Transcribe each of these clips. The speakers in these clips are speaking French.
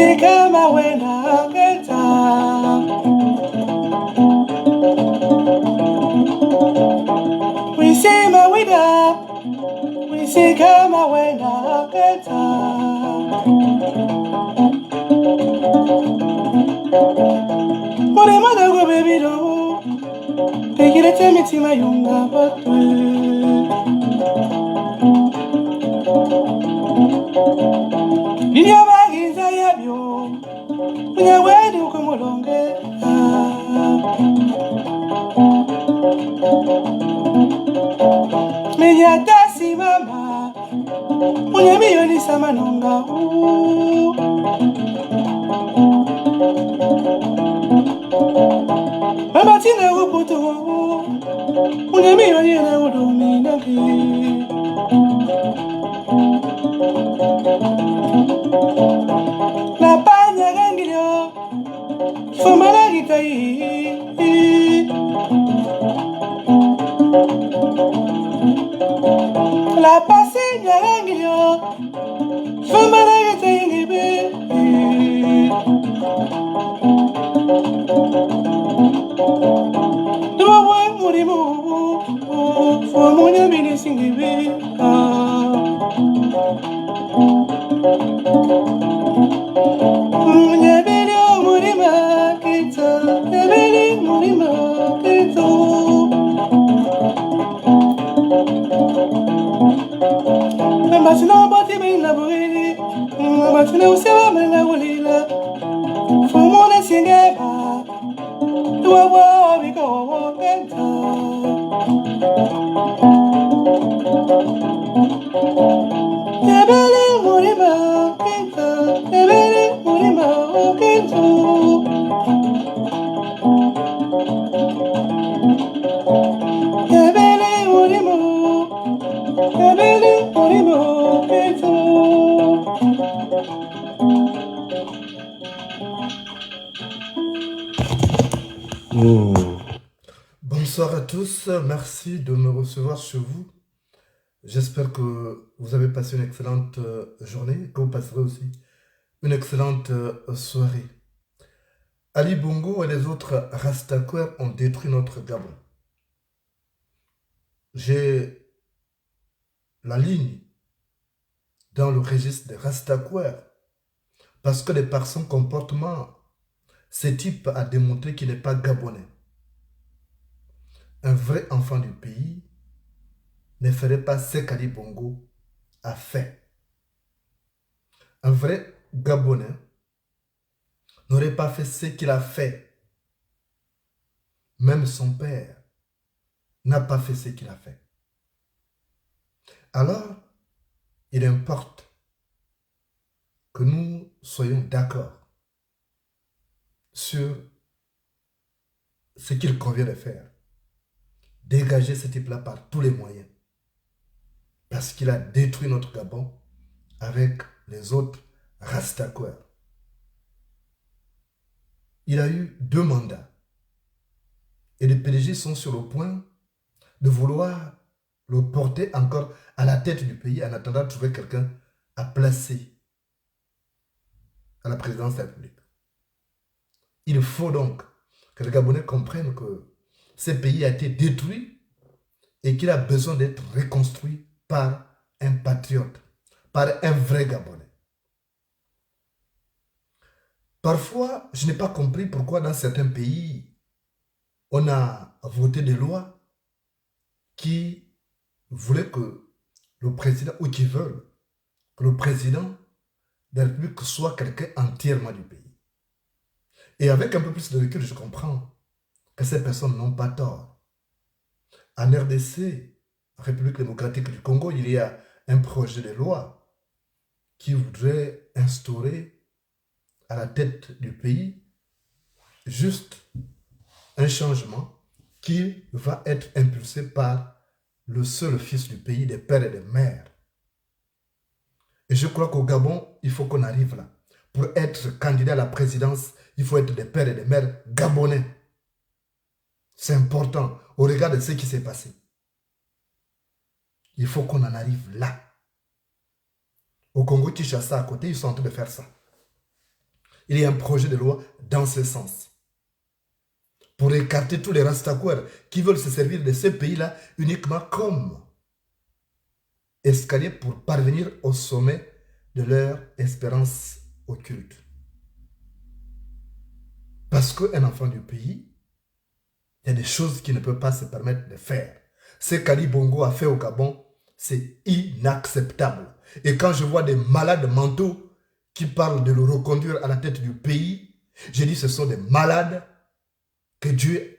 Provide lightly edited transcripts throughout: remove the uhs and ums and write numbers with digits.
see kama wena keta. We see my wida. We see kama wena keta. More mother go baby do. Take it to me to my younger but Ninya bagi saya bio. Punya wedu kumulonge. Menya tasi mama. Punya miyoni sama nonga. Mama tina uputu. Punya miyoni na udominaki. La paña gangilio. Fumala gitai. La passeña gangilio. Fumala gitai ngibe. Dua wang murimu. Fumunya bini singibe. Bonsoir à tous, merci de me recevoir chez vous. J'espère que vous avez passé une excellente journée, que vous passerez aussi une excellente soirée. Ali Bongo et les autres Rastaquaires ont détruit notre Gabon. J'ai la ligne dans le registre des Rastaquaires parce que par son comportement, ce type a démontré qu'il n'est pas gabonais. Un vrai enfant du pays ne ferait pas ce qu'Ali Bongo a fait. Un vrai Gabonais n'aurait pas fait ce qu'il a fait. Même son père n'a pas fait ce qu'il a fait. Alors, il importe que nous soyons d'accord sur ce qu'il convient de faire. Dégager ce type-là par tous les moyens. Parce qu'il a détruit notre Gabon avec les autres Rastaquaires. Il a eu 2 mandats. Et les PDG sont sur le point de vouloir le porter encore à la tête du pays en attendant de trouver quelqu'un à placer à la présidence de la République. Il faut donc que les Gabonais comprennent que ce pays a été détruit et qu'il a besoin d'être reconstruit par un patriote, par un vrai Gabonais. Parfois, je n'ai pas compris pourquoi dans certains pays, on a voté des lois qui voulaient que le président, ou qui veulent que le président de la République soit quelqu'un entièrement du pays. Et avec un peu plus de recul, je comprends que ces personnes n'ont pas tort. En RDC, République démocratique du Congo, il y a un projet de loi qui voudrait instaurer à la tête du pays juste un changement qui va être impulsé par le seul fils du pays, des pères et des mères. Et je crois qu'au Gabon, il faut qu'on arrive là. Pour être candidat à la présidence, il faut être des pères et des mères gabonais. C'est important au regard de ce qui s'est passé. Il faut qu'on en arrive là. Au Congo-Kinshasa, à côté, ils sont en train de faire ça. il y a un projet de loi dans ce sens. Pour écarter tous les rastaquouers qui veulent se servir de ces pays-là uniquement comme escalier pour parvenir au sommet de leur espérance occulte. Parce qu'un enfant du pays, il y a des choses qu'il ne peut pas se permettre de faire. Ce qu'Ali Bongo a fait au Gabon, c'est inacceptable. Et quand je vois des malades mentaux qui parlent de le reconduire à la tête du pays, je dis ce sont des malades, que Dieu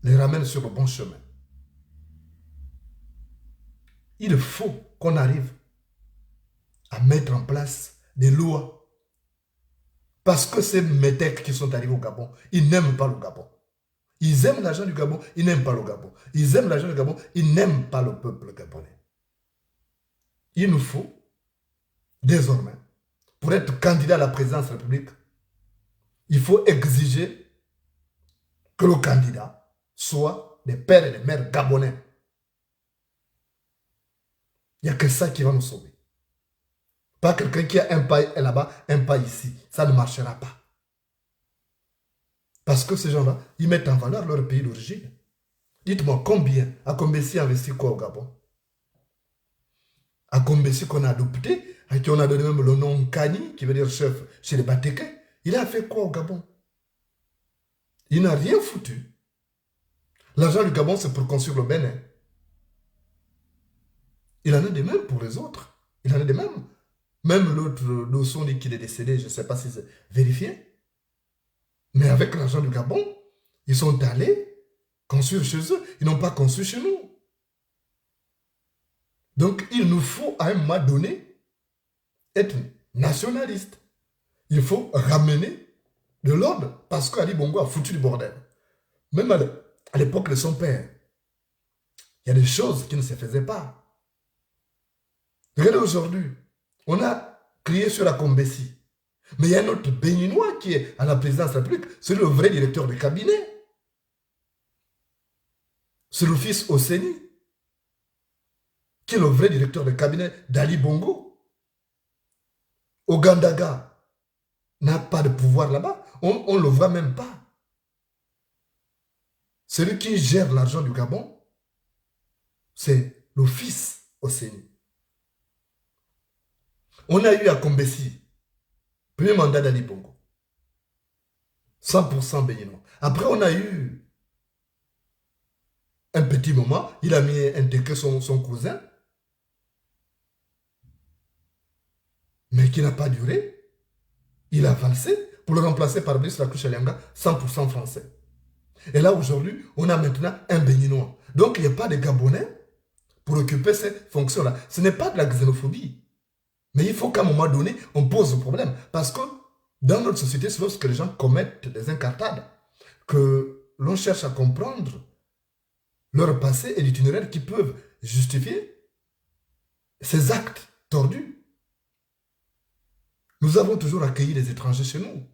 les ramène sur le bon chemin. Il faut qu'on arrive à mettre en place des lois. Parce que ces métèques qui sont arrivés au Gabon, ils n'aiment pas le Gabon. Ils aiment l'argent du Gabon, ils n'aiment pas le Gabon. Ils aiment l'argent du Gabon, ils n'aiment pas le peuple gabonais. Il nous faut, désormais, pour être candidat à la présidence de la République, il faut exiger que le candidat soit des pères et des mères gabonais. Il n'y a que ça qui va nous sauver. Pas quelqu'un qui a un pas là-bas, un pas ici. Ça ne marchera pas. Parce que ces gens-là, ils mettent en valeur leur pays d'origine. Dites-moi combien, à Kombessi investi quoi au Gabon? À Kombessi qu'on a adopté, à qui on a donné même le nom Kani, qui veut dire chef chez les Batékés, il a fait quoi au Gabon? Il n'a rien foutu. L'argent du Gabon, c'est pour construire le Bénin. Il en a des mêmes pour les autres. Il en a des mêmes. Même l'autre Dosson dit qu'il est décédé, je ne sais pas si c'est vérifié. Mais avec l'argent du Gabon, ils sont allés construire chez eux. Ils n'ont pas construit chez nous. Donc, il nous faut, à un moment donné, être nationaliste. Il faut ramener de l'ordre parce qu'Ali Bongo a foutu du bordel. Même à l'époque de son père, il y a des choses qui ne se faisaient pas. Regardez aujourd'hui, on a crié sur la Kombessi. Mais il y a un autre béninois qui est à la présidence de la République, c'est le vrai directeur de cabinet. C'est le fils Oseni, qui est le vrai directeur de cabinet d'Ali Bongo. Ogandaga n'a pas de pouvoir là-bas, on ne le voit même pas. Celui qui gère l'argent du Gabon, c'est le fils Oseni. On a eu à Kombessi, premier mandat d'Ali Bongo, 100% béninois. Après, on a eu un petit moment, il a mis intégré son cousin, mais qui n'a pas duré. Il a valsé pour le remplacer par Brice Lakushalianga, 100% français. Et là, aujourd'hui, on a maintenant un béninois. Donc, il n'y a pas de Gabonais pour occuper ces fonctions-là. Ce n'est pas de la xénophobie. Mais il faut qu'à un moment donné, on pose le problème. Parce que dans notre société, c'est lorsque les gens commettent des incartades que l'on cherche à comprendre leur passé et l'itinéraire qui peuvent justifier ces actes tordus. Nous avons toujours accueilli les étrangers chez nous.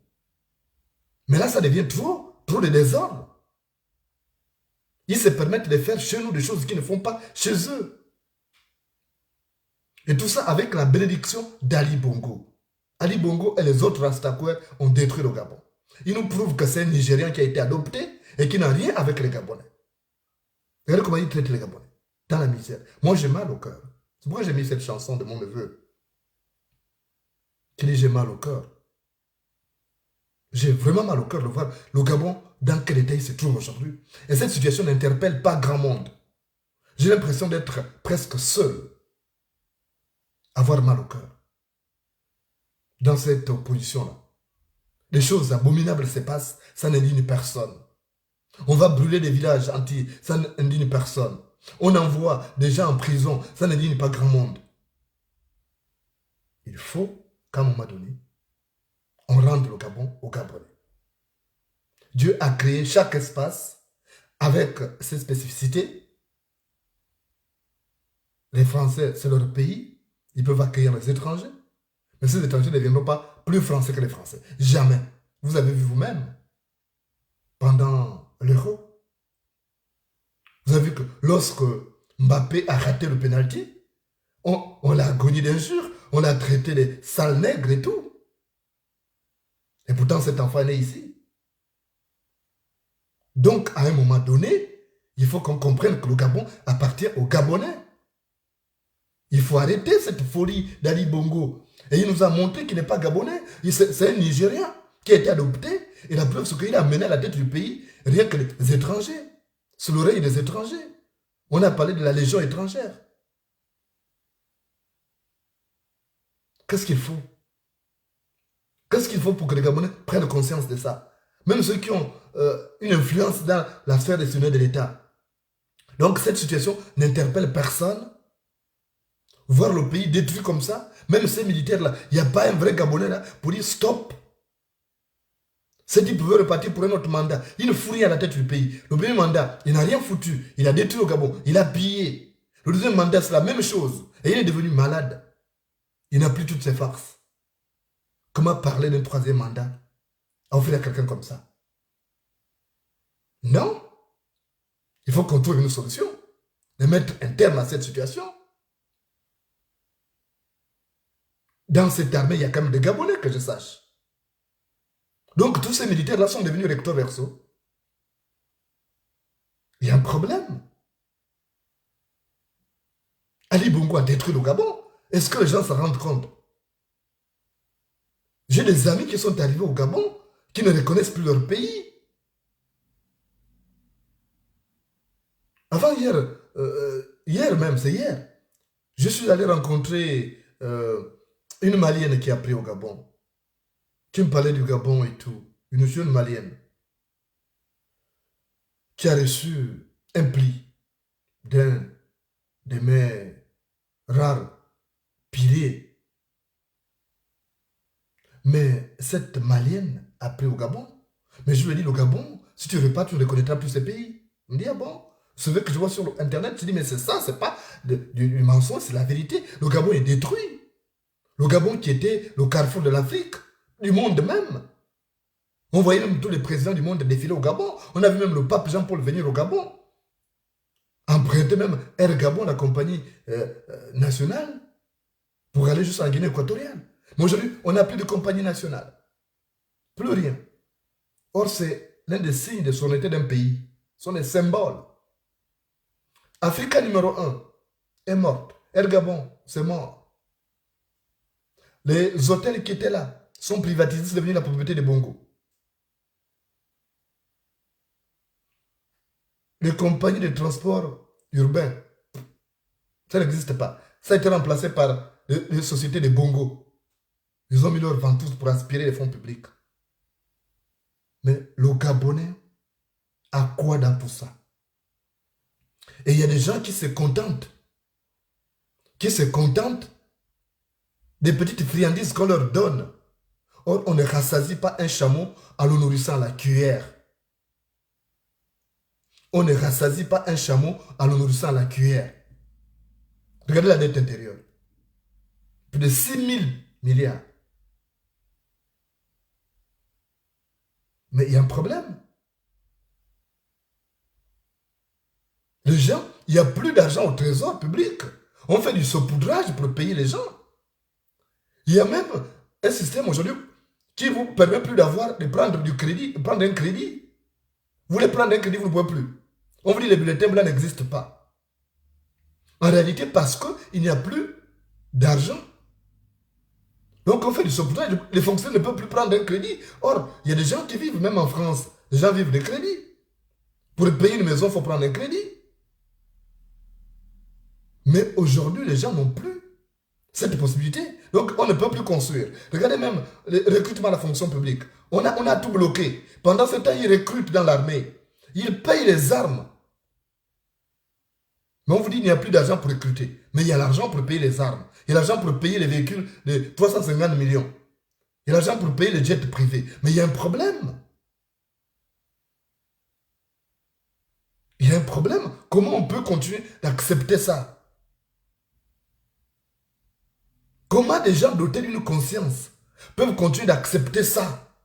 Mais là, ça devient trop de désordre. Ils se permettent de faire chez nous des choses qu'ils ne font pas chez eux. Et tout ça avec la bénédiction d'Ali Bongo. Ali Bongo et les autres Rastaquouers ont détruit le Gabon. Ils nous prouvent que c'est un Nigérien qui a été adopté et qui n'a rien avec les Gabonais. Regardez comment ils traitent les Gabonais. Dans la misère. Moi, j'ai mal au cœur. C'est pourquoi j'ai mis cette chanson de mon neveu. Qui dit j'ai mal au cœur. J'ai vraiment mal au cœur de voir le Gabon dans quel état il se trouve aujourd'hui. Et cette situation n'interpelle pas grand monde. J'ai l'impression d'être presque seul. Avoir mal au cœur. Dans cette opposition-là. Des choses abominables se passent, ça n'indigne personne. On va brûler des villages entiers, ça n'indigne personne. On envoie des gens en prison, ça n'indigne pas grand monde. Il faut qu'à un moment donné, on rende le Gabon aux Gabonais. Dieu a créé chaque espace avec ses spécificités. Les Français, c'est leur pays. Ils peuvent accueillir les étrangers. Mais ces étrangers ne deviendront pas plus français que les Français. Jamais. Vous avez vu vous-même, pendant l'Euro, vous avez vu que lorsque Mbappé a raté le pénalty, on l'a agogné d'injures, on l'a traité de sale nègre et tout. Et pourtant, cet enfant est né ici. Donc, à un moment donné, il faut qu'on comprenne que le Gabon appartient aux Gabonais. Il faut arrêter cette folie d'Ali Bongo. Et il nous a montré qu'il n'est pas Gabonais. C'est un Nigérien qui a été adopté. Et la preuve, c'est qu'il a mené à la tête du pays rien que les étrangers. Sous l'oreille des étrangers. On a parlé de la légion étrangère. Qu'est-ce qu'il faut? Qu'est-ce qu'il faut pour que les Gabonais prennent conscience de ça? Même ceux qui ont une influence dans la sphère décisionnelle de l'État. Donc cette situation n'interpelle personne. Voir le pays détruit comme ça, même ces militaires-là, il n'y a pas un vrai Gabonais là pour dire stop. Ces types veulent repartir pour un autre mandat. Il ne fout rien à la tête du pays. Le premier mandat, il n'a rien foutu. Il a détruit le Gabon. Il a pillé. Le deuxième mandat, c'est la même chose. Et il est devenu malade. Il n'a plus toutes ses farces. Comment parler d'un troisième mandat à offrir à quelqu'un comme ça? Non. Il faut qu'on trouve une solution. De mettre un terme à cette situation. Dans cette armée, il y a quand même des Gabonais, que je sache. Donc, tous ces militaires-là sont devenus recto verso. Il y a un problème. Ali Bongo a détruit le Gabon. Est-ce que les gens s'en rendent compte? J'ai des amis qui sont arrivés au Gabon, qui ne reconnaissent plus leur pays. Avant hier, hier même, c'est hier, je suis allé rencontrer une Malienne qui a pris au Gabon, qui me parlait du Gabon et tout, une jeune Malienne, qui a reçu un pli d'un de mes rares piliers. Mais cette Malienne a pris au Gabon. Mais je lui ai dit, le Gabon, si tu ne veux pas, tu ne reconnaîtras plus ces pays. Il me dit, ah bon? Ce que je vois sur Internet, je dis, mais c'est ça, c'est pas du mensonge, c'est la vérité. Le Gabon est détruit. Le Gabon qui était le carrefour de l'Afrique, du monde même. On voyait même tous les présidents du monde défiler au Gabon. On a vu même le pape Jean-Paul venir au Gabon. Emprunter même Air Gabon, la compagnie nationale, pour aller juste en Guinée équatoriale. Mais aujourd'hui, on n'a plus de compagnie nationale. Plus rien. Or, c'est l'un des signes de souveraineté d'un pays. Ce sont des symboles. Africa numéro 1 est morte. Air Gabon, c'est mort. Les hôtels qui étaient là sont privatisés, c'est devenu la propriété de Bongo. Les compagnies de transport urbain, ça n'existe pas. Ça a été remplacé par les sociétés de Bongo. Ils ont mis leurs ventouses pour aspirer les fonds publics. Mais le Gabonais a quoi dans tout ça? Et il y a des gens qui se contentent. Des petites friandises qu'on leur donne. Or, on ne rassasie pas un chameau en le nourrissant à la cuillère. On ne rassasie pas un chameau en le nourrissant à la cuillère. Regardez la dette intérieure. Plus de 6 000 milliards. Mais il y a un problème. Les gens, il n'y a plus d'argent au trésor public. On fait du saupoudrage pour payer les gens. Il y a même un système aujourd'hui qui ne vous permet plus de prendre du crédit, de prendre un crédit. Vous voulez prendre un crédit, vous ne pouvez plus. On vous dit que les bulletins blancs n'existent pas. En réalité, parce qu'il n'y a plus d'argent. Donc on fait du saupoudrage, les fonctionnaires ne peuvent plus prendre un crédit. Or, il y a des gens qui vivent, même en France, les gens vivent de crédit. Pour payer une maison, il faut prendre un crédit. Mais aujourd'hui, les gens n'ont plus cette possibilité. Donc, on ne peut plus construire. Regardez même le recrutement à la fonction publique. On a tout bloqué. Pendant ce temps, ils recrutent dans l'armée. Ils payent les armes. Mais on vous dit qu'il n'y a plus d'argent pour recruter. Mais il y a l'argent pour payer les armes. Il y a l'argent pour payer les véhicules de 350 millions. Il y a l'argent pour payer les jets privés. Mais il y a un problème. Il y a un problème. Comment on peut continuer d'accepter ça? Comment des gens dotés d'une conscience peuvent continuer d'accepter ça?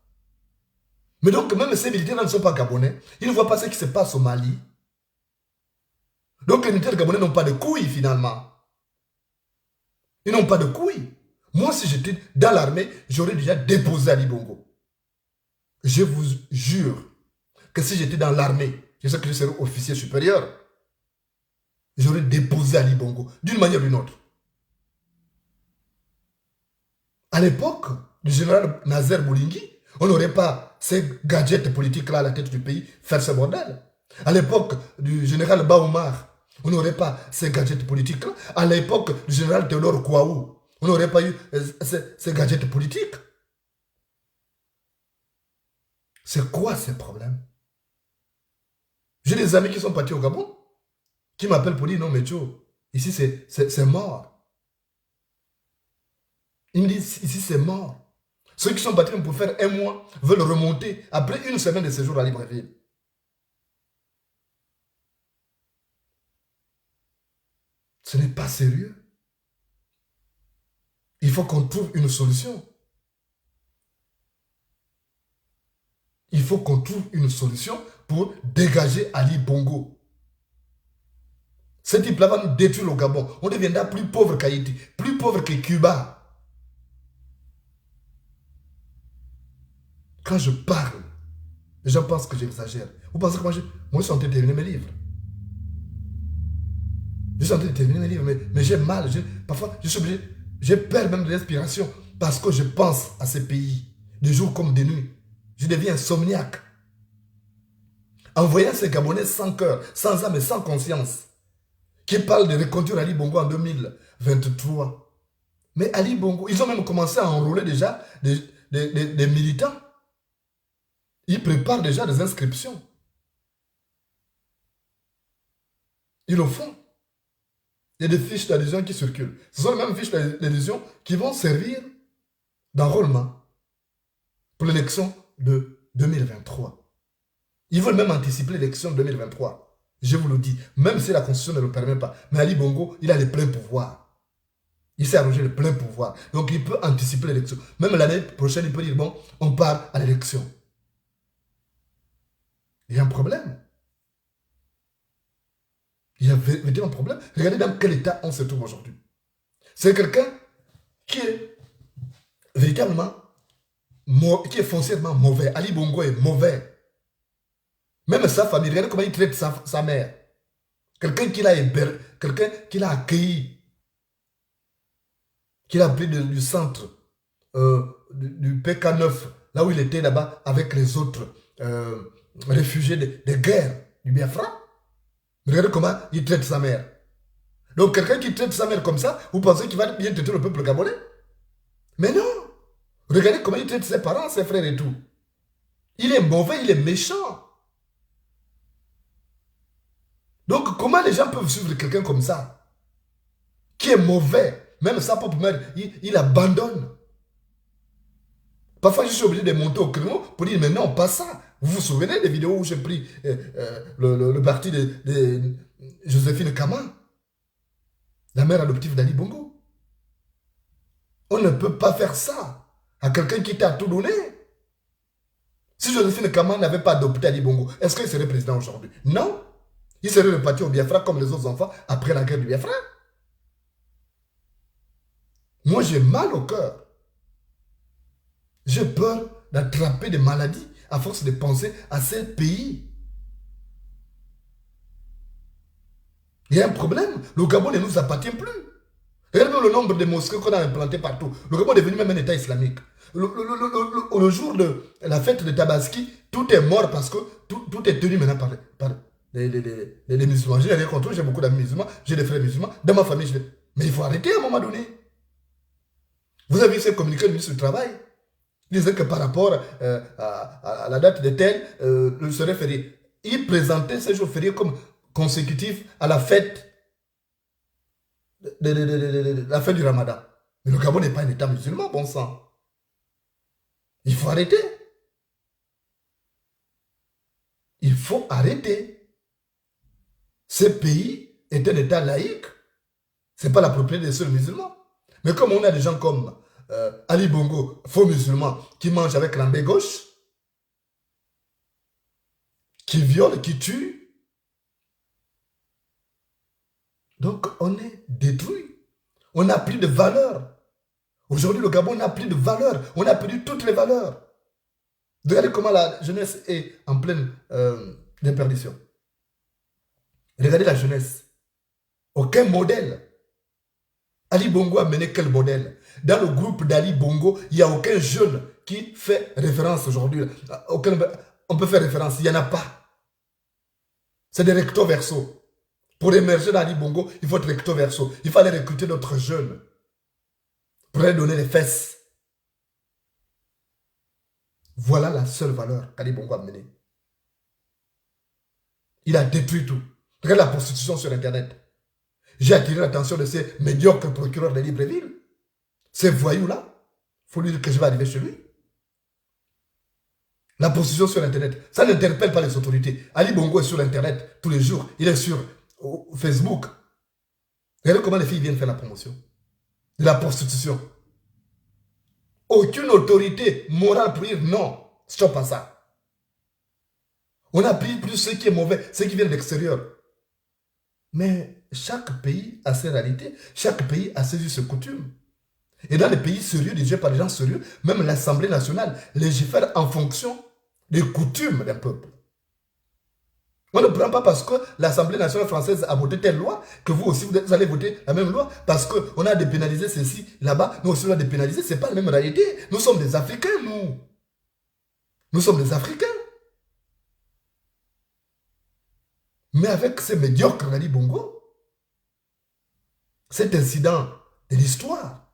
Mais donc, même ces militaires ne sont pas gabonais. Ils ne voient pas ce qui se passe au Mali. Donc, les militaires gabonais n'ont pas de couilles, finalement. Ils n'ont pas de couilles. Moi, si j'étais dans l'armée, j'aurais déjà déposé Ali Bongo. je vous jure que si j'étais dans l'armée, je sais que je serais officier supérieur, j'aurais déposé Ali Bongo, d'une manière ou d'une autre. À l'époque du général Nazer Boulingi, on n'aurait pas ces gadgets politiques-là à la tête du pays faire ce bordel. À l'époque du général Baoumar, on n'aurait pas ces gadgets politiques-là. À l'époque du général Théodore Kouaou, on n'aurait pas eu ces gadgets politiques. C'est quoi ces problèmes? J'ai des amis qui sont partis au Gabon, qui m'appellent pour dire non, mais Tcho, ici c'est mort. Ils me disent ici c'est mort. Ceux qui sont partis pour faire un mois veulent remonter après une semaine de séjour à Libreville. Ce n'est pas sérieux. Il faut qu'on trouve une solution. Il faut qu'on trouve une solution pour dégager Ali Bongo. Ce type-là va nous détruire le Gabon. On deviendra plus pauvre qu'Haïti, plus pauvre que Cuba. Quand je parle, les gens pensent que j'exagère. Vous pensez que moi je suis en train de terminer mes livres. Je suis en train de terminer mes livres, mais j'ai mal. Parfois, je suis obligé. J'ai peur même de l'inspiration parce que je pense à ces pays, de jour comme de nuit. Je deviens insomniaque. En voyant ces Gabonais sans cœur, sans âme et sans conscience, qui parlent de reconduire Ali Bongo en 2023. Mais Ali Bongo, ils ont même commencé à enrôler déjà des militants. Ils préparent déjà des inscriptions. Ils le font. Il y a des fiches d'adhésion qui circulent. Ce sont les mêmes fiches d'adhésion qui vont servir d'enrôlement pour l'élection de 2023. Ils veulent même anticiper l'élection de 2023. Je vous le dis, même si la Constitution ne le permet pas. Mais Ali Bongo, il a les pleins pouvoirs. Il s'est arrogé le plein pouvoir. Donc il peut anticiper l'élection. Même l'année prochaine, il peut dire, bon, on part à l'élection. Il y a un problème. Il y a un problème. Regardez dans quel état on se trouve aujourd'hui. C'est quelqu'un qui est véritablement, qui est foncièrement mauvais. Ali Bongo est mauvais. Même sa famille, regardez comment il traite sa mère. Quelqu'un qui l'a hébergé, quelqu'un qui l'a accueilli, qui l'a pris du centre du PK9, là où il était là-bas avec les autres réfugiés de guerre du Biafra. Regardez comment il traite sa mère. Donc quelqu'un qui traite sa mère comme ça, vous pensez qu'il va bien traiter le peuple gabonais? Mais non. Regardez comment il traite ses parents, ses frères et tout. Il est mauvais, il est méchant. Donc comment les gens peuvent suivre quelqu'un comme ça? Qui est mauvais. Même sa propre mère, il abandonne. Parfois je suis obligé de monter au créneau pour dire mais non, pas ça. Vous vous souvenez des vidéos où j'ai pris le parti de Joséphine Kama, la mère adoptive d'Ali Bongo? On ne peut pas faire ça à quelqu'un qui t'a tout donné. Si Joséphine Kama n'avait pas adopté Ali Bongo, est-ce qu'il serait président aujourd'hui? Non. Il serait reparti au Biafra comme les autres enfants après la guerre du Biafra. Moi, j'ai mal au cœur. J'ai peur d'attraper des maladies à force de penser à ces pays. Il y a un problème. Le Gabon ne nous appartient plus. Regardez le nombre de mosquées qu'on a implantées partout. Le Gabon est devenu même un État islamique. Le jour de la fête de Tabaski, tout est mort parce que tout est tenu maintenant par les musulmans. Je n'ai rien contre eux, j'ai beaucoup d'amis musulmans, j'ai des frères musulmans. Dans ma famille, mais il faut arrêter à un moment donné. Vous avez vu ce communiqué du ministre du Travail? Il disait que par rapport à la date de tel, le serait férié. Il présentait ces jours fériés comme consécutifs à la fête la fête du Ramadan. Mais le Gabon n'est pas un État musulman, bon sang. Il faut arrêter. Il faut arrêter. Ce pays est un État laïque. Ce n'est pas la propriété des seuls musulmans. Mais comme on a des gens comme Ali Bongo, faux musulman, qui mange avec la main gauche, qui viole, qui tue, donc on est détruit. On n'a plus de valeur. Aujourd'hui, le Gabon n'a plus de valeur. On a perdu toutes les valeurs. Regardez comment la jeunesse est en pleine déperdition. Regardez la jeunesse. Aucun modèle. Ali Bongo a mené quel modèle? Dans le groupe d'Ali Bongo, il n'y a aucun jeune qui fait référence aujourd'hui. On peut faire référence, il n'y en a pas. C'est des recto verso. Pour émerger dans Ali Bongo, il faut être recto verso. Il fallait recruter d'autres jeunes pour leur donner les fesses. Voilà la seule valeur qu'Ali Bongo a menée. Il a détruit tout. Regarde la prostitution sur Internet. J'ai attiré l'attention de ces médiocres procureurs de Libreville. Ces voyous-là. Il faut lui dire que je vais arriver chez lui. La prostitution sur Internet, ça n'interpelle pas les autorités. Ali Bongo est sur Internet tous les jours. Il est sur Facebook. Regardez comment les filles viennent faire la promotion de la prostitution. Aucune autorité morale pour dire non, stop à ça. On a pris plus ce qui est mauvais, ce qui vient de l'extérieur. Mais chaque pays a ses réalités, chaque pays a ses us et coutumes. Et dans les pays sérieux, dirigés par des gens sérieux, même l'Assemblée nationale légifère en fonction des coutumes d'un peuple. On ne prend pas parce que l'Assemblée nationale française a voté telle loi que vous aussi vous allez voter la même loi parce qu'on a dépénalisé ceci là-bas, nous aussi on a dépénalisé, ce n'est pas la même réalité. Nous sommes des Africains, nous. Nous sommes des Africains. Mais avec ces médiocres Ali Bongo, cet incident de l'histoire,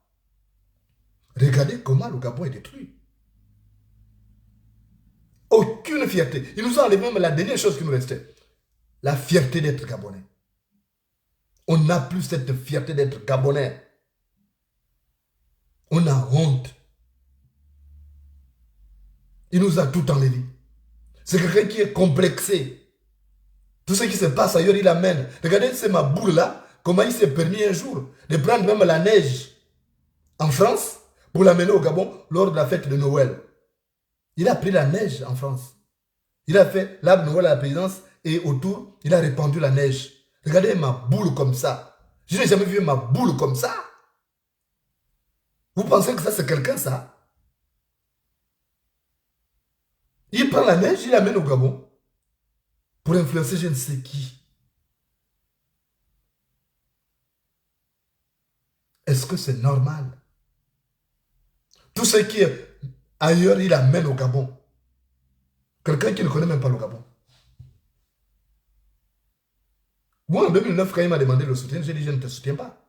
regardez comment le Gabon est détruit. Aucune fierté. Ils nous ont enlevé même la dernière chose qui nous restait. La fierté d'être Gabonais. On n'a plus cette fierté d'être Gabonais. On a honte. Il nous a tout enlevé. C'est quelqu'un qui est complexé. Tout ce qui se passe ailleurs, il amène. Regardez, c'est ma boule là. Comment il s'est permis un jour de prendre même la neige en France pour l'amener au Gabon lors de la fête de Noël. Il a pris la neige en France. Il a fait l'arbre de Noël à la présidence et autour, il a répandu la neige. Regardez ma boule comme ça. Je n'ai jamais vu ma boule comme ça. Vous pensez que ça c'est quelqu'un ça? Il prend la neige, il l'amène au Gabon pour influencer je ne sais qui. Est-ce que c'est normal? Tout ce qui est ailleurs, il amène au Gabon. Quelqu'un qui ne connaît même pas le Gabon. Moi, en 2009, quand il m'a demandé le soutien, j'ai dit, je ne te soutiens pas.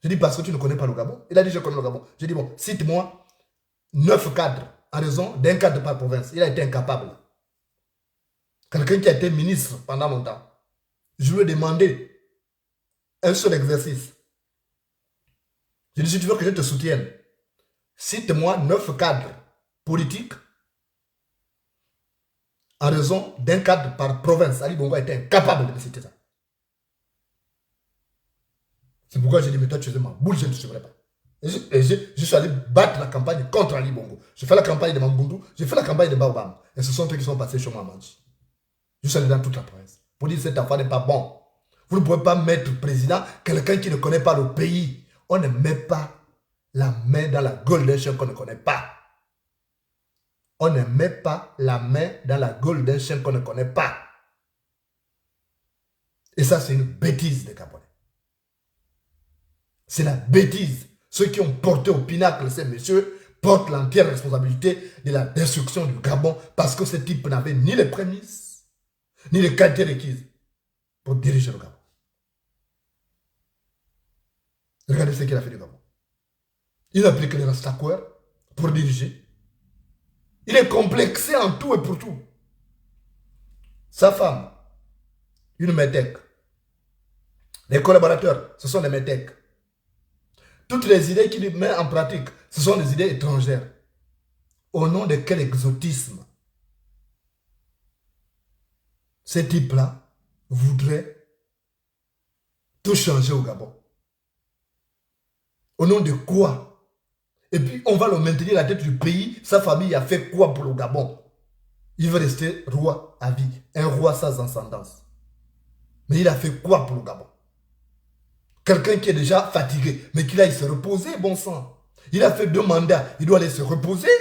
J'ai dit, parce que tu ne connais pas le Gabon. Il a dit, je connais le Gabon. J'ai dit, bon, cite-moi 9 cadres, en raison d'un cadre par province. Il a été incapable. Quelqu'un qui a été ministre pendant longtemps. Je lui ai demandé un seul exercice. J'ai dit, si tu veux que je te soutienne, cite-moi 9 cadres politiques en raison d'un cadre par province. Ali Bongo a été incapable de me citer ça. C'est pourquoi j'ai dit, mais toi tu faisais ma boule, je ne te suivrai pas. Et je suis allé battre la campagne contre Ali Bongo. J'ai fait la campagne de Mambundu, j'ai fait la campagne de Baobam. Et ce sont eux qui sont passés chez moi. Je suis allé dans toute la province. Pour dire que cet enfant n'est pas bon. Vous ne pouvez pas mettre président quelqu'un qui ne connaît pas le pays. On ne met pas la main dans la gueule d'un chien qu'on ne connaît pas. On ne met pas la main dans la gueule d'un chien qu'on ne connaît pas. Et ça, c'est une bêtise des Gabonais. C'est la bêtise. Ceux qui ont porté au pinacle ces messieurs portent l'entière responsabilité de la destruction du Gabon parce que ce type n'avait ni les prémices, ni les qualités requises pour diriger le Gabon. Regardez ce qu'il a fait du Gabon. Il n'a pris que les Rastaquouères pour diriger. Il est complexé en tout et pour tout. Sa femme, une métèque. Les collaborateurs, ce sont des métèques. Toutes les idées qu'il met en pratique, ce sont des idées étrangères. Au nom de quel exotisme ces types-là voudraient tout changer au Gabon? Au nom de quoi? Et puis on va le maintenir à la tête du pays. Sa famille a fait quoi pour le Gabon? Il veut rester roi à vie. Un roi sans ascendance. Mais il a fait quoi pour le Gabon? Quelqu'un qui est déjà fatigué, mais qu'il aille se reposer, bon sang. Il a fait 2 mandats, il doit aller se reposer.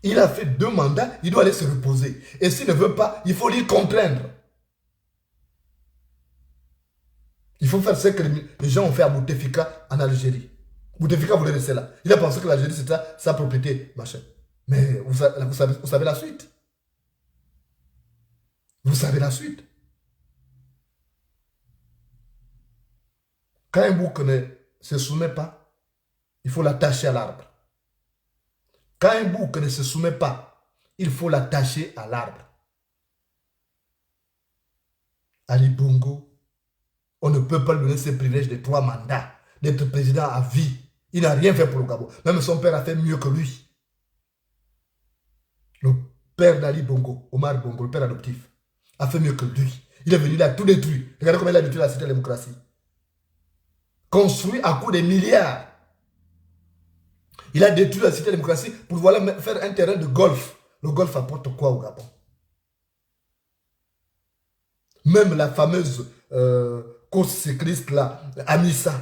Il a fait 2 mandats, il doit aller se reposer. Et s'il ne veut pas, il faut l'y contraindre. Il faut faire ce que les gens ont fait à Bouteflika en Algérie. Bouteflika voulait rester là. Il a pensé que l'Algérie c'était sa propriété, machin. Mais vous savez la suite. Vous savez la suite. Quand un bouc ne se soumet pas, il faut l'attacher à l'arbre. Quand un bouc ne se soumet pas, il faut l'attacher à l'arbre. Ali Bongo, on ne peut pas lui donner ce privilège de 3 mandats, d'être président à vie. Il n'a rien fait pour le Gabon. Même son père a fait mieux que lui. Le père d'Ali Bongo, Omar Bongo, le père adoptif, a fait mieux que lui. Il est venu là, tout détruit. Regardez comment il a détruit la cité de la démocratie. Construit à coups de milliards. Il a détruit la cité de la démocratie pour voilà faire un terrain de golf. Le golf apporte quoi au Gabon? Même la fameuse course cycliste là, Amissa,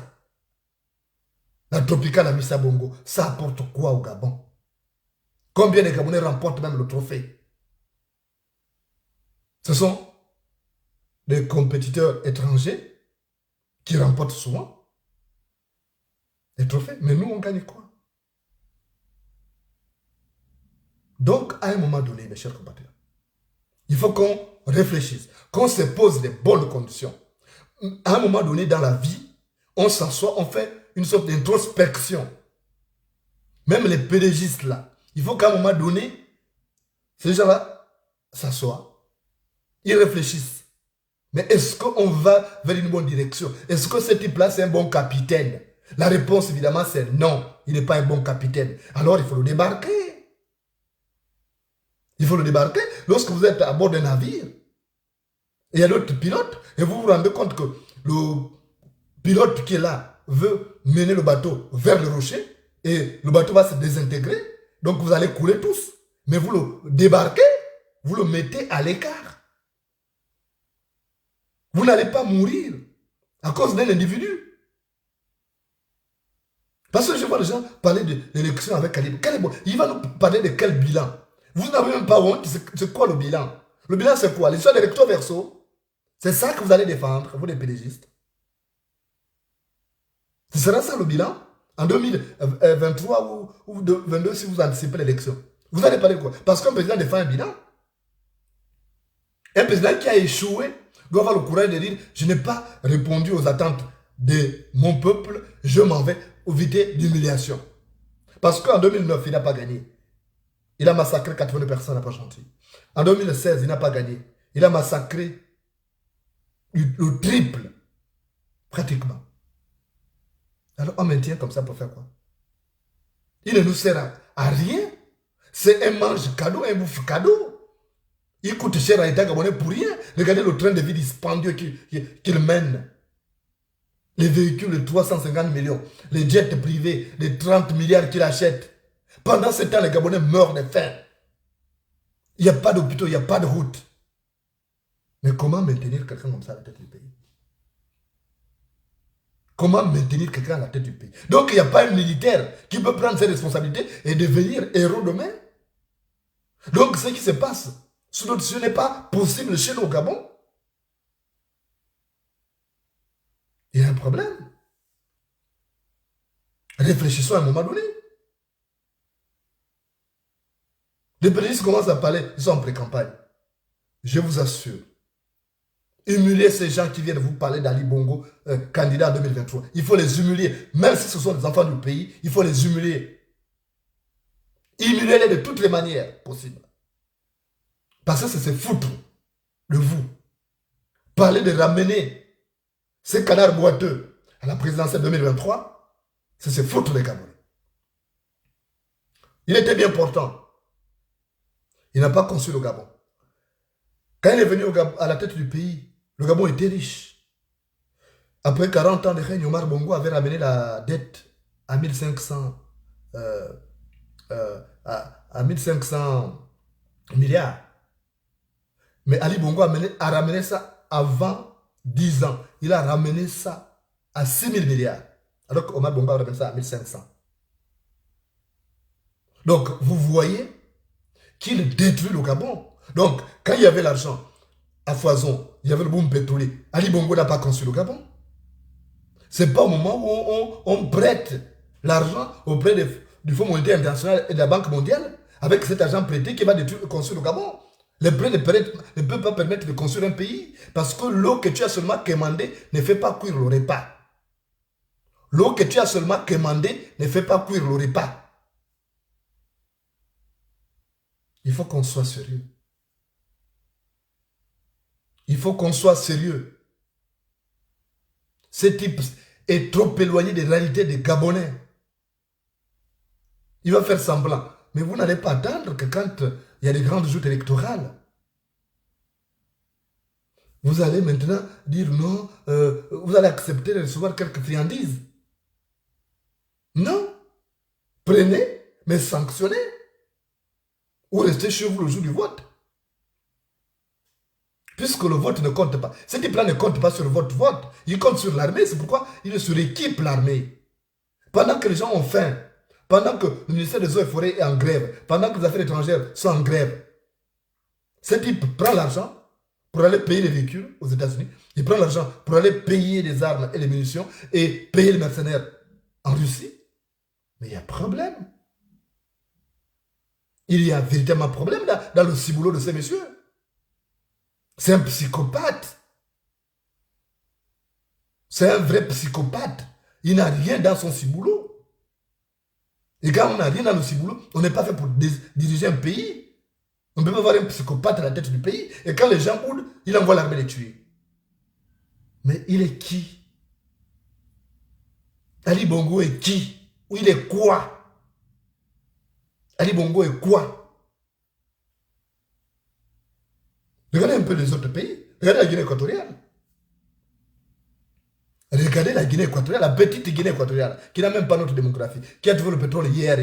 la tropicale Amissa Bongo, ça apporte quoi au Gabon? Combien de Gabonais remportent même le trophée? Ce sont des compétiteurs étrangers qui remportent souvent les trophées. Mais nous, on gagne quoi? Donc, à un moment donné, mes chers compatriotes, il faut qu'on réfléchisse, qu'on se pose les bonnes conditions. À un moment donné dans la vie, on s'assoit, on fait une sorte d'introspection. Même les pédagistes là, il faut qu'à un moment donné, ces gens-là s'assoient, ils réfléchissent. Mais est-ce qu'on va vers une bonne direction? Est-ce que ce type-là, c'est un bon capitaine? La réponse, évidemment, c'est non. Il n'est pas un bon capitaine. Alors, il faut le débarquer. Il faut le débarquer. Lorsque vous êtes à bord d'un navire, il y a d'autres pilotes, et vous vous rendez compte que le pilote qui est là veut mener le bateau vers le rocher, et le bateau va se désintégrer, donc vous allez couler tous. Mais vous le débarquez, vous le mettez à l'écart. Vous n'allez pas mourir à cause d'un individu. Parce que je vois les gens parler de l'élection avec Kalib. Il va nous parler de quel bilan? Vous n'avez même pas honte. C'est quoi le bilan? Le bilan, c'est quoi? L'histoire des recto verso. C'est ça que vous allez défendre, vous les pédagistes. Ce sera ça le bilan en 2023 ou 2022 si vous anticipez l'élection. Vous allez parler de quoi? Parce qu'un président défend un bilan. Un président qui a échoué doit avoir le courage de dire « Je n'ai pas répondu aux attentes de mon peuple, je m'en vais éviter l'humiliation. » Parce qu'en 2009, il n'a pas gagné. Il a massacré 82 personnes à Port-Gentil. En 2016, il n'a pas gagné. Il a massacré le triple, pratiquement. Alors on maintient comme ça pour faire quoi? Il ne nous sert à rien. C'est un mange cadeau, un bouffe cadeau. Il coûte cher à l'État gabonais pour rien. Regardez le train de vie dispendieux qu'il mène. Les véhicules de 350 millions, les jets privés, les 30 milliards qu'il achète. Pendant ce temps, les Gabonais meurent de faim. Il n'y a pas d'hôpitaux, il n'y a pas de route. Mais comment maintenir quelqu'un comme ça à la tête du pays? Comment maintenir quelqu'un à la tête du pays? Donc il n'y a pas un militaire qui peut prendre ses responsabilités et devenir héros demain. Donc ce qui se passe, ce n'est pas possible chez nous au Gabon. Il y a un problème. Réfléchissons à un moment donné. Les pédagogistes commencent à parler, ils sont en pré-campagne. Je vous assure, humilier ces gens qui viennent vous parler d'Ali Bongo, candidat en 2023. Il faut les humilier. Même si ce sont des enfants du pays, il faut les humilier. Humilier-les de toutes les manières possibles. Parce que c'est se foutre de vous. Parler de ramener ces canards boiteux à la présidentielle 2023, c'est se foutre des Gabonais. Il était bien portant. Il n'a pas conçu le Gabon. Quand il est venu à la tête du pays, le Gabon était riche. Après 40 ans de règne, Omar Bongo avait ramené la dette à 1500 milliards. Mais Ali Bongo a ramené ça avant 10 ans. Il a ramené ça à 6000 milliards. Alors qu'Omar Bongo a ramené ça à 1500. Donc, vous voyez qu'il détruit le Gabon. Donc, quand il y avait l'argent à foison, il y avait le boom pétrolier, Ali Bongo n'a pas construit le Gabon. Ce n'est pas au moment où on prête l'argent auprès du Fonds monétaire international et de la Banque mondiale, avec cet argent prêté qui va construire le Gabon. Les prêts ne peuvent pas permettre de construire un pays parce que l'eau que tu as seulement commandée ne fait pas cuire le repas. L'eau que tu as seulement commandée ne fait pas cuire le repas. Il faut qu'on soit sérieux. Il faut qu'on soit sérieux. Ce type est trop éloigné des réalités des Gabonais. Il va faire semblant. Mais vous n'allez pas attendre que quand il y a des grandes joutes électorales, vous allez maintenant dire non, vous allez accepter de recevoir quelques friandises. Non. Prenez, mais sanctionnez. Ou restez chez vous le jour du vote. Puisque le vote ne compte pas. Ce type-là ne compte pas sur votre vote. Il compte sur l'armée. C'est pourquoi il suréquipe l'armée. Pendant que les gens ont faim, pendant que le ministère des Eaux et Forêts est en grève, pendant que les affaires étrangères sont en grève, ce type prend l'argent pour aller payer les véhicules aux États-Unis. Il prend l'argent pour aller payer les armes et les munitions et payer les mercenaires en Russie. Mais il y a problème. Il y a véritablement problème dans le ciboulot de ces messieurs. C'est un psychopathe. C'est un vrai psychopathe. Il n'a rien dans son ciboulot. Et quand on n'a rien dans le ciboulot, on n'est pas fait pour diriger un pays. On ne peut pas avoir un psychopathe à la tête du pays. Et quand les gens boudent, il envoie l'armée les tuer. Mais il est qui? Ali Bongo est qui? Ou il est quoi? Ali Bongo est quoi? Regardez un peu les autres pays. Regardez la Guinée équatoriale. Regardez la Guinée équatoriale, la petite Guinée équatoriale, qui n'a même pas notre démographie, qui a trouvé le pétrole hier.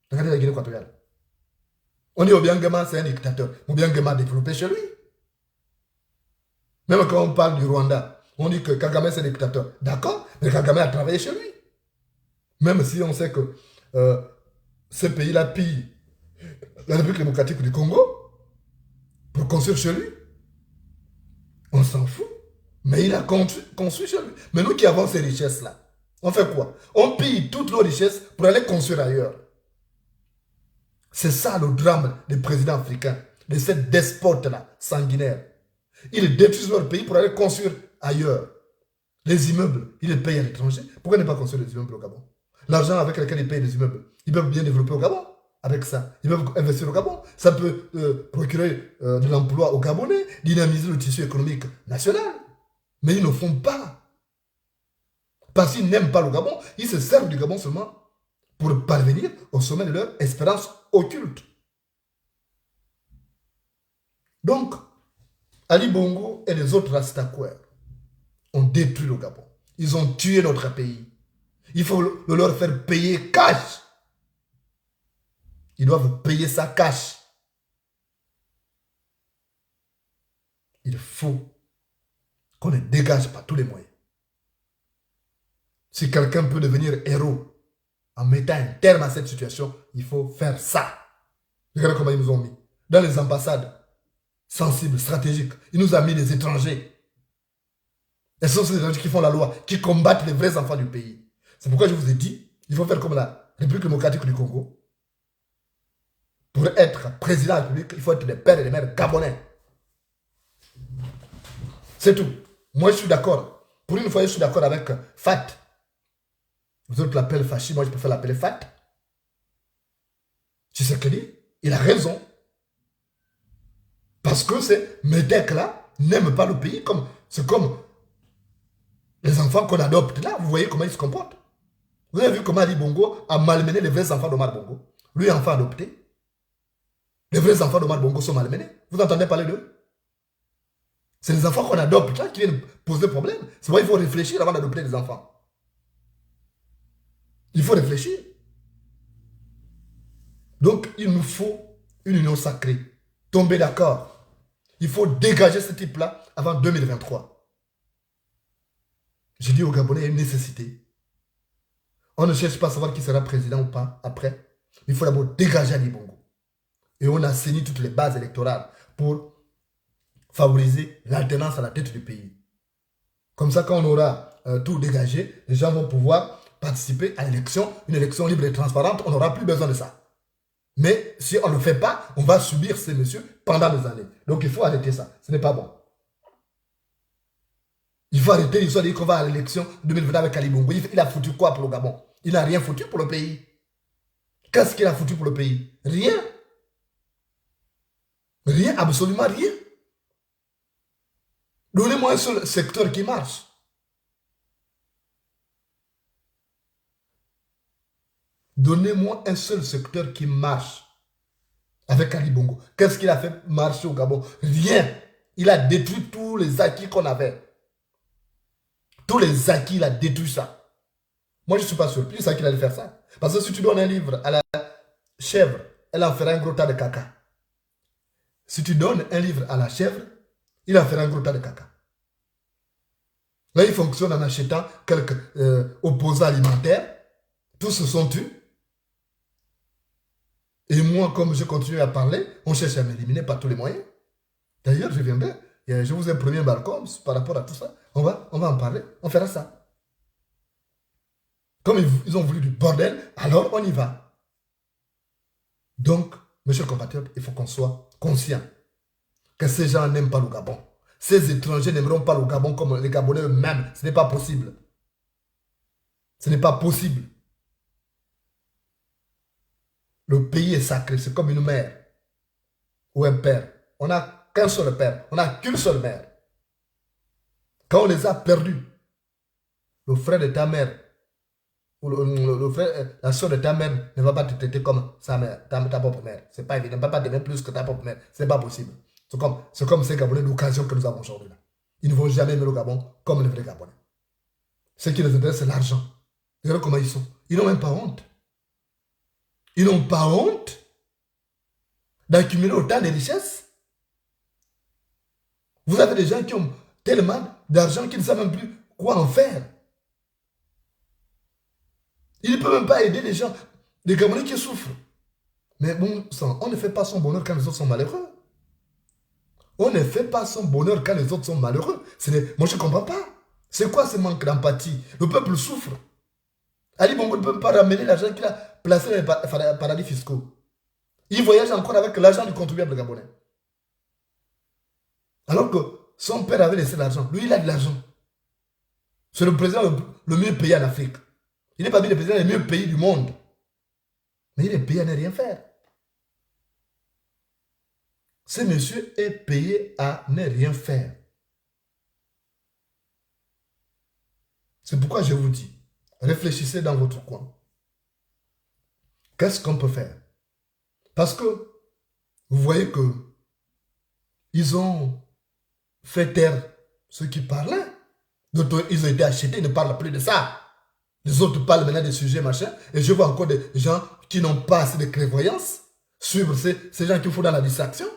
Regardez la Guinée équatoriale. On dit Obiangema, c'est un dictateur. Obiangema a développé chez lui. Même quand on parle du Rwanda, on dit que Kagame c'est un dictateur. D'accord, mais Kagame a travaillé chez lui. Même si on sait que ce pays-là pille la République démocratique du Congo pour construire chez lui. On s'en fout. Mais il a construit chez lui. Mais nous qui avons ces richesses-là, on fait quoi? On pille toutes nos richesses pour aller construire ailleurs. C'est ça le drame des présidents africains, de ces despotes-là, sanguinaires. Ils détruisent leur pays pour aller construire ailleurs. Les immeubles, ils les payent à l'étranger. Pourquoi ne pas construire des immeubles au Gabon? L'argent avec lequel ils payent les immeubles, ils peuvent bien développer au Gabon. Avec ça, ils peuvent investir au Gabon. Ça peut procurer de l'emploi aux Gabonais, dynamiser le tissu économique national. Mais ils ne font pas. Parce qu'ils n'aiment pas le Gabon, ils se servent du Gabon seulement pour parvenir au sommet de leur espérance occulte. Donc, Ali Bongo et les autres Rastaquaires ont détruit le Gabon. Ils ont tué notre pays. Il faut le leur faire payer cash. Ils doivent payer ça cash. Il faut qu'on les dégage par tous les moyens. Si quelqu'un peut devenir héros en mettant un terme à cette situation, il faut faire ça. Regardez comment ils nous ont mis. Dans les ambassades sensibles, stratégiques, ils nous ont mis des étrangers. Et ce sont ces étrangers qui font la loi, qui combattent les vrais enfants du pays. C'est pourquoi je vous ai dit, il faut faire comme la République démocratique du Congo. Pour être président de la République, il faut être des pères et des mères gabonais. C'est tout. Moi, je suis d'accord. Pour une fois, je suis d'accord avec FAT. Vous autres l'appelez Fachi, moi je préfère l'appeler FAT. Tu sais ce qu'il dit? Il a raison. Parce que ces médèques-là n'aiment pas le pays. C'est comme les enfants qu'on adopte là. Vous voyez comment ils se comportent. Vous avez vu comment Ali Bongo a malmené les vrais enfants d'Omar Bongo. Lui, enfant adopté. Les vrais enfants d'Omar Bongo sont malmenés. Vous entendez parler d'eux? C'est les enfants qu'on adopte là qui viennent poser problème. C'est pourquoi il faut réfléchir avant d'adopter des enfants. Il faut réfléchir. Donc, il nous faut une union sacrée. Tomber d'accord. Il faut dégager ce type-là avant 2023. J'ai dit aux Gabonais, il y a une nécessité. On ne cherche pas à savoir qui sera président ou pas après. Il faut d'abord dégager Ali Bongo. Et on a saigné toutes les bases électorales pour favoriser l'alternance à la tête du pays. Comme ça, quand on aura tout dégagé, les gens vont pouvoir participer à l'élection, une élection libre et transparente, on n'aura plus besoin de ça. Mais si on ne le fait pas, on va subir ces messieurs pendant des années. Donc il faut arrêter ça, ce n'est pas bon. Il faut arrêter l'histoire de dire qu'on va à l'élection 2020 avec Ali Bongo. Il a foutu quoi pour le Gabon? Il n'a rien foutu pour le pays. Qu'est-ce qu'il a foutu pour le pays? Rien. Rien, absolument rien. Donnez-moi un seul secteur qui marche. Donnez-moi un seul secteur qui marche avec Ali Bongo. Qu'est-ce qu'il a fait marcher au Gabon? Rien. Il a détruit tous les acquis qu'on avait. Tous les acquis, il a détruit ça. Moi, je ne suis pas surpris, c'est qu'il allait faire ça. Parce que si tu donnes un livre à la chèvre, elle en fera un gros tas de caca. Si tu donnes un livre à la chèvre, il en fera un gros tas de caca. Là, il fonctionne en achetant quelques opposants alimentaires. Tous se sont tus. Et moi, comme je continue à parler, on cherche à m'éliminer par tous les moyens. D'ailleurs, je viendrai. Je vous ai promis un balcon par rapport à tout ça. On va en parler. On fera ça. Comme ils ont voulu du bordel, alors on y va. Donc, monsieur le compatriote, il faut qu'on soit conscient que ces gens n'aiment pas le Gabon. Ces étrangers n'aimeront pas le Gabon comme les Gabonais eux-mêmes. Ce n'est pas possible. Ce n'est pas possible. Le pays est sacré, c'est comme une mère ou un père. On n'a qu'un seul père, on n'a qu'une seule mère. Quand on les a perdus, le frère de ta mère, ou la soeur de ta mère ne va pas te traiter comme sa mère, ta propre mère. C'est pas évident, ne va pas t'aimer plus que ta propre mère. Ce n'est pas possible. C'est comme ces Gabonais d'occasion que nous avons aujourd'hui. Ils ne vont jamais aimer le Gabon comme les vrais Gabonais. Ce qui les intéresse, c'est l'argent. Regardez comment ils sont. Ils n'ont même pas honte. Ils n'ont pas honte d'accumuler autant de richesses. Vous avez des gens qui ont tellement d'argent qu'ils ne savent même plus quoi en faire. Ils ne peuvent même pas aider les gens, les Gabonais qui souffrent. Mais bon sang, on ne fait pas son bonheur quand les autres sont malheureux. On ne fait pas son bonheur quand les autres sont malheureux. Moi, je ne comprends pas. C'est quoi ce manque d'empathie? Le peuple souffre. Ali Bongo ne peut pas ramener l'argent qu'il a placé dans les paradis fiscaux. Il voyage encore avec l'argent du contribuable gabonais. Alors que son père avait laissé l'argent. Lui, il a de l'argent. C'est le président le mieux payé en Afrique. Il n'est pas bien le président le mieux payé du monde. Mais il est payé à ne rien faire. Ce monsieur est payé à ne rien faire. C'est pourquoi je vous dis, réfléchissez dans votre coin. Qu'est-ce qu'on peut faire? Parce que vous voyez que ils ont fait taire ceux qui parlaient. D'autres, ils ont été achetés, ils ne parlent plus de ça. Les autres parlent maintenant des sujets, machin. Et je vois encore des gens qui n'ont pas assez de clairvoyance suivre ces gens qui font dans la distraction.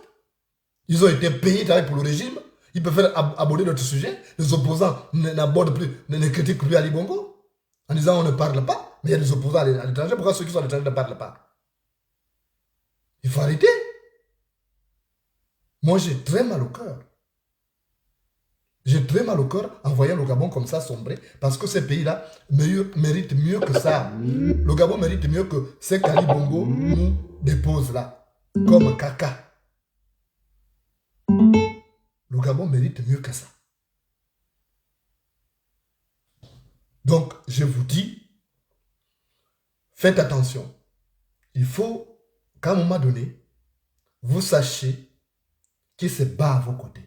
Ils ont été payés pour le régime. Ils peuvent faire aborder d'autres sujets. Les opposants n'abordent plus, ne critiquent plus Ali Bongo. En disant on ne parle pas. Mais il y a des opposants à l'étranger. Pourquoi ceux qui sont à l'étranger ne parlent pas? Il faut arrêter. Moi, j'ai très mal au cœur. J'ai très mal au cœur en voyant le Gabon comme ça sombrer. Parce que ces pays-là méritent mieux que ça. Le Gabon mérite mieux que ce qu'Ali Bongo nous dépose là. Comme caca. Le Gabon mérite mieux que ça. Donc, je vous dis, faites attention. Il faut qu'à un moment donné, vous sachiez qui se bat à vos côtés.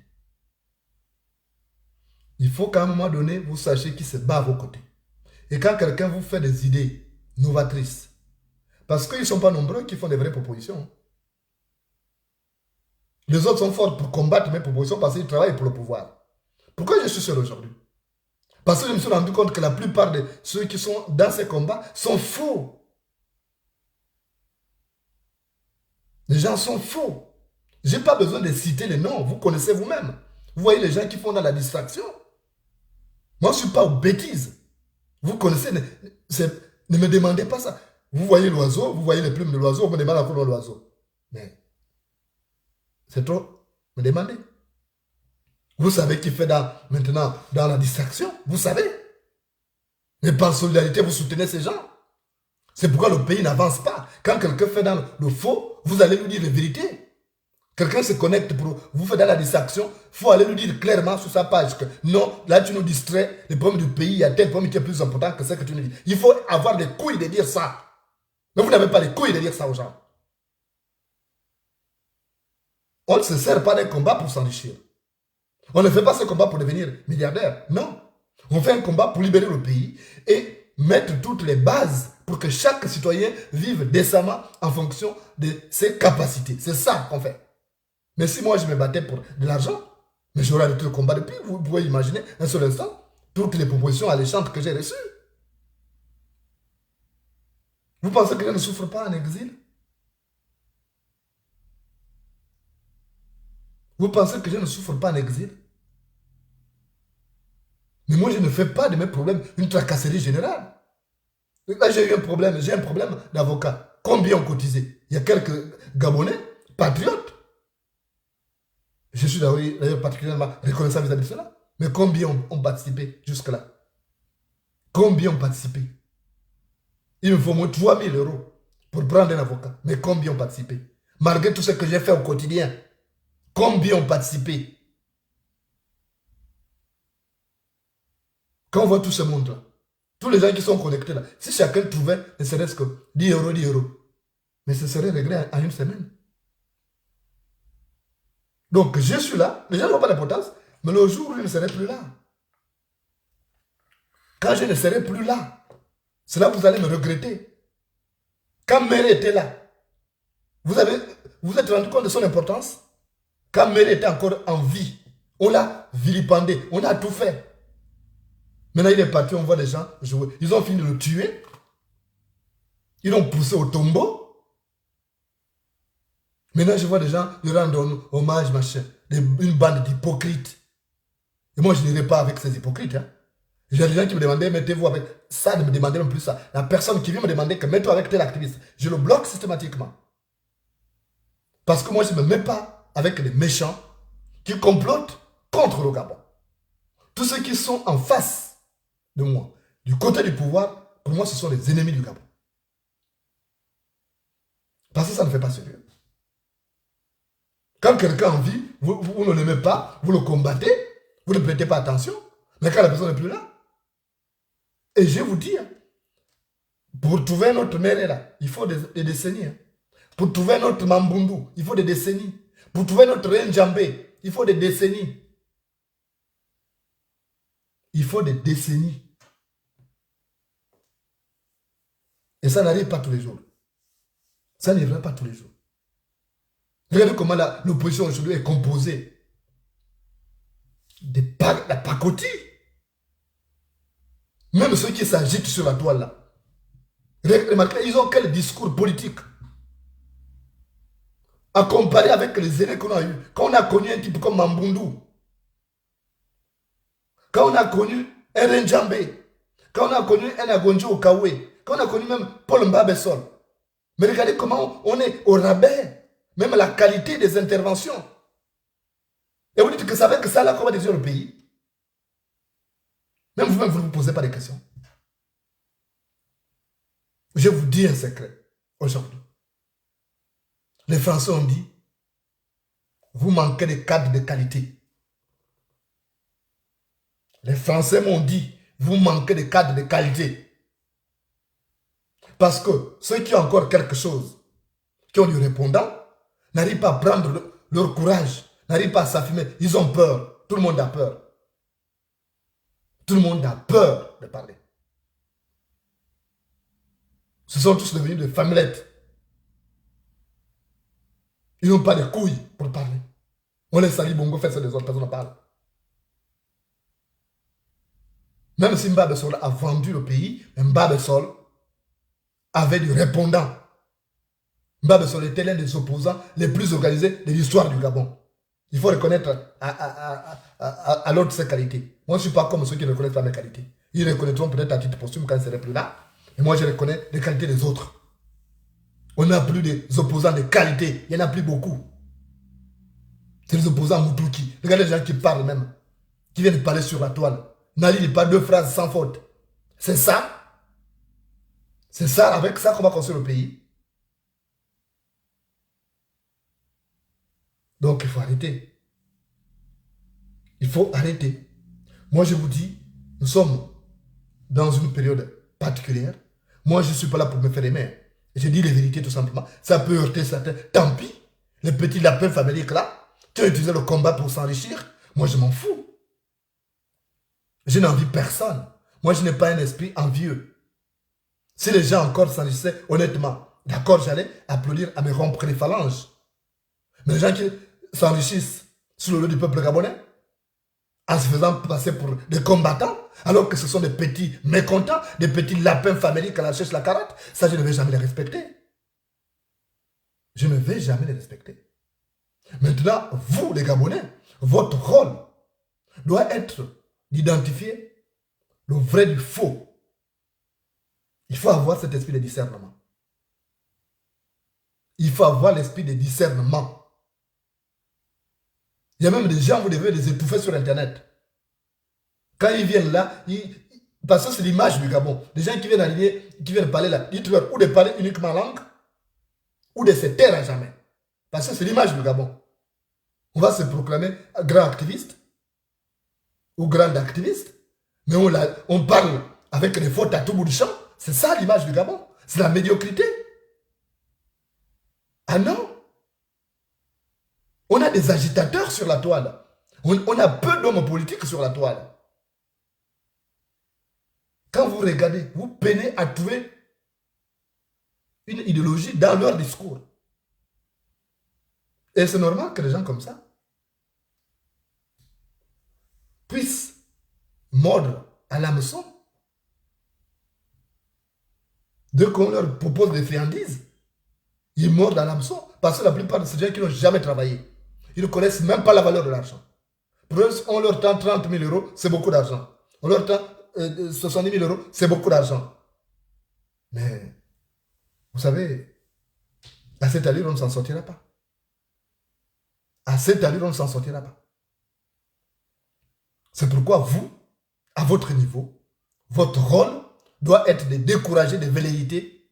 Il faut qu'à un moment donné, vous sachiez qui se bat à vos côtés. Et quand quelqu'un vous fait des idées novatrices, parce qu'ils ne sont pas nombreux qui font des vraies propositions. Les autres sont forts pour combattre mes propositions parce qu'ils travaillent pour le pouvoir. Pourquoi je suis seul aujourd'hui? Parce que je me suis rendu compte que la plupart de ceux qui sont dans ces combats sont faux. Les gens sont faux. Je n'ai pas besoin de citer les noms. Vous connaissez vous-même. Vous voyez les gens qui font dans la distraction. Moi, je ne suis pas aux bêtises. Vous connaissez. Ne me demandez pas ça. Vous voyez l'oiseau, vous voyez les plumes de l'oiseau, on me demande à quoi l'oiseau. Mais C'est trop me demander. Vous savez qui fait maintenant dans la distraction. Vous savez. Mais par solidarité, vous soutenez ces gens. C'est pourquoi le pays n'avance pas. Quand quelqu'un fait dans le faux, vous allez lui dire la vérité. Quelqu'un se connecte pour vous faire dans la distraction, il faut aller lui dire clairement sur sa page que non, là tu nous distrais, le problème du pays, il y a tel problème qui est plus important que ce que tu nous dis. Il faut avoir les couilles de dire ça. Mais vous n'avez pas les couilles de dire ça aux gens. On ne se sert pas d'un combat pour s'enrichir. On ne fait pas ce combat pour devenir milliardaire. Non. On fait un combat pour libérer le pays et mettre toutes les bases pour que chaque citoyen vive décemment en fonction de ses capacités. C'est ça qu'on fait. Mais si moi je me battais pour de l'argent, mais j'aurais arrêté le combat depuis. Vous pouvez imaginer un seul instant toutes les propositions alléchantes que j'ai reçues. Vous pensez que je ne souffre pas en exil? Vous pensez que je ne souffre pas en exil? Mais moi je ne fais pas de mes problèmes une tracasserie générale. Là j'ai eu un problème, j'ai un problème d'avocat. Combien ont cotisé? Il y a quelques Gabonais, patriotes. Je suis d'ailleurs particulièrement reconnaissant vis-à-vis de cela. Mais combien ont participé jusque-là? Combien ont participé? Il me faut au moins 3 000 € pour prendre un avocat. Mais combien ont participé? Malgré tout ce que j'ai fait au quotidien, combien ont participé? Quand on voit tout ce monde-là, tous les gens qui sont connectés là, si chacun trouvait ne serait-ce que 10 €, 10 €, mais ce serait réglé en une semaine. Donc, je suis là, les gens n'ont pas d'importance, mais le jour où je ne serai plus là, quand je ne serai plus là, c'est là que vous allez me regretter. Quand Méré était là, vous êtes rendu compte de son importance? Quand Méré était encore en vie, on l'a vilipendé, on a tout fait. Maintenant, il est parti, on voit les gens jouer. Ils ont fini de le tuer. Ils l'ont poussé au tombeau. Maintenant, je vois des gens lui rendre hommage, machin. Une bande d'hypocrites. Et moi, je n'irai pas avec ces hypocrites. Hein. J'ai des gens qui me demandaient, mettez-vous avec ça, de me demander non plus ça. La personne qui vient me demander que mets-toi avec tel activiste, je le bloque systématiquement. Parce que moi, je ne me mets pas avec les méchants qui complotent contre le Gabon. Tous ceux qui sont en face de moi, du côté du pouvoir, pour moi, ce sont les ennemis du Gabon. Parce que ça ne fait pas sérieux. Quand quelqu'un en vit, vous ne l'aimez pas, vous le combattez, vous ne prêtez pas attention, mais quand la personne n'est plus là, et je vous dis, pour trouver notre mère là, il faut des décennies. Pour trouver notre Mambundu, il faut des décennies. Pour trouver notre Renjambé, il faut des décennies. Il faut des décennies. Et ça n'arrive pas tous les jours. Ça n'arrivera pas tous les jours. Regardez comment l'opposition aujourd'hui est composée de la pacotille. Même ceux qui s'agitent sur la toile là. Remarquez, ils ont quel discours politique à comparer avec les aînés qu'on a eu. Quand on a connu un type comme Mambundu, quand on a connu un Renjambé, quand on a connu un Agonjo Okawe, quand on a connu même Paul Mbabesol. Mais regardez comment on est au rabais. Même la qualité des interventions. Et vous dites que ça va être que ça là qu'on va décider le pays. Même vous-même, vous ne vous posez pas de questions. Je vous dis un secret aujourd'hui. Les Français ont dit, vous manquez de cadres de qualité. Les Français m'ont dit, vous manquez de cadres de qualité. Parce que ceux qui ont encore quelque chose, qui ont du répondant, n'arrivent pas à prendre leur courage, n'arrivent pas à s'affirmer. Ils ont peur. Tout le monde a peur. Tout le monde a peur de parler. Ce sont tous devenus des femmelettes. Ils n'ont pas de couilles pour parler. On laisse Ali Bongo faire ça, les autres personnes en parlent. Même si Mbabesol a vendu le pays, Mbabesol avait du répondant. Mbabesol était l'un des opposants les plus organisés de l'histoire du Gabon. Il faut reconnaître à l'autre ses qualités. Moi, je ne suis pas comme ceux qui ne reconnaissent pas mes qualités. Ils reconnaîtront peut-être à titre posthume quand je ne serai plus là. Et moi, je reconnais les qualités des autres. On n'a plus des opposants de qualité. Il n'y en a plus beaucoup. C'est les opposants Moutouki. Regardez les gens qui parlent même, qui viennent parler sur la toile. Nali n'est pas deux phrases sans faute. C'est ça. C'est ça, avec ça qu'on va construire le pays. Donc il faut arrêter. Il faut arrêter. Moi je vous dis, nous sommes dans une période particulière. Moi je ne suis pas là pour me faire aimer. Je dis les vérités tout simplement. Ça peut heurter certains. Tant pis. Les petits lapins familiers là, qui ont utilisé le combat pour s'enrichir. Moi je m'en fous. Je n'envie personne. Moi je n'ai pas un esprit envieux. Si les gens encore s'enrichissaient honnêtement, d'accord, j'allais applaudir à me rompre les phalanges. Mais les gens qui s'enrichissent sur le dos du peuple gabonais, en se faisant passer pour des combattants, alors que ce sont des petits mécontents, des petits lapins familiers qui la cherchent la carotte, ça je ne vais jamais les respecter. Je ne vais jamais les respecter. Maintenant, vous les Gabonais, votre rôle doit être d'identifier le vrai du faux. Il faut avoir cet esprit de discernement. Il faut avoir l'esprit de discernement. Il y a même des gens, vous devez les étouffer sur Internet. Quand ils viennent là, parce que c'est l'image du Gabon. Les gens qui viennent aligner, qui viennent parler là, dites-leur ou de parler uniquement langue, ou de se taire à jamais. Parce que c'est l'image du Gabon. On va se proclamer grand activiste, ou grande activiste, mais on parle avec les fautes à tout bout du champ. C'est ça l'image du Gabon. C'est la médiocrité. Ah non. On a des agitateurs sur la toile. On a peu d'hommes politiques sur la toile. Quand vous regardez, vous peinez à trouver une idéologie dans leur discours. Et c'est normal que les gens comme ça puissent mordre à l'hameçon. Dès qu'on leur propose des friandises, ils mordent à l'hameçon. Parce que la plupart de ces gens qui n'ont jamais travaillé, ils ne connaissent même pas la valeur de l'argent. Pour eux, on leur tend 30 000 euros, c'est beaucoup d'argent. On leur tend 70 000 euros, c'est beaucoup d'argent. Mais, vous savez, à cette allure, on ne s'en sortira pas. À cette allure, on ne s'en sortira pas. C'est pourquoi vous, à votre niveau, votre rôle doit être de décourager des velléités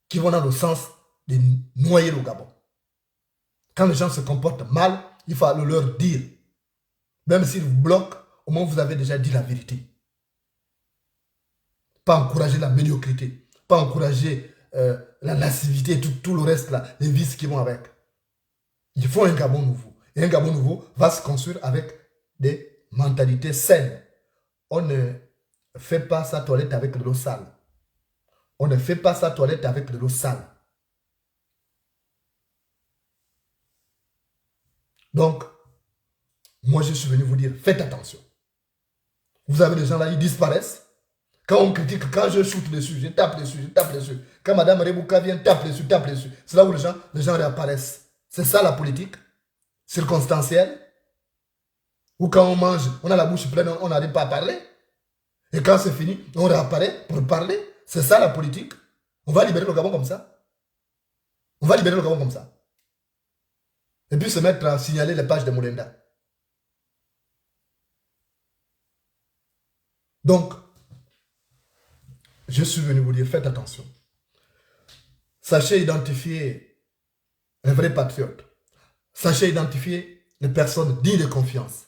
qui vont dans le sens de noyer le Gabon. Quand les gens se comportent mal, il faut le leur dire. Même s'ils vous bloquent, au moins vous avez déjà dit la vérité. Pas encourager la médiocrité, pas encourager la lascivité et tout le reste là, les vices qui vont avec. Il faut un Gabon nouveau. Et un Gabon nouveau va se construire avec des mentalités saines. On ne fait pas sa toilette avec de l'eau sale. On ne fait pas sa toilette avec de l'eau sale. Donc, moi je suis venu vous dire, faites attention. Vous avez des gens là, ils disparaissent. Quand on critique, quand je shoot dessus, je tape dessus, je tape dessus. Quand Madame Rebouka vient, tape dessus, tape dessus. C'est là où les gens réapparaissent. C'est ça la politique circonstancielle. Ou quand on mange, on a la bouche pleine, on n'arrive pas à parler. Et quand c'est fini, on réapparaît pour parler. C'est ça la politique. On va libérer le Gabon comme ça. On va libérer le Gabon comme ça. Et puis se mettre à signaler les pages de Moulenda. Donc, je suis venu vous dire, faites attention. Sachez identifier les vrais patriotes. Sachez identifier les personnes dignes de confiance.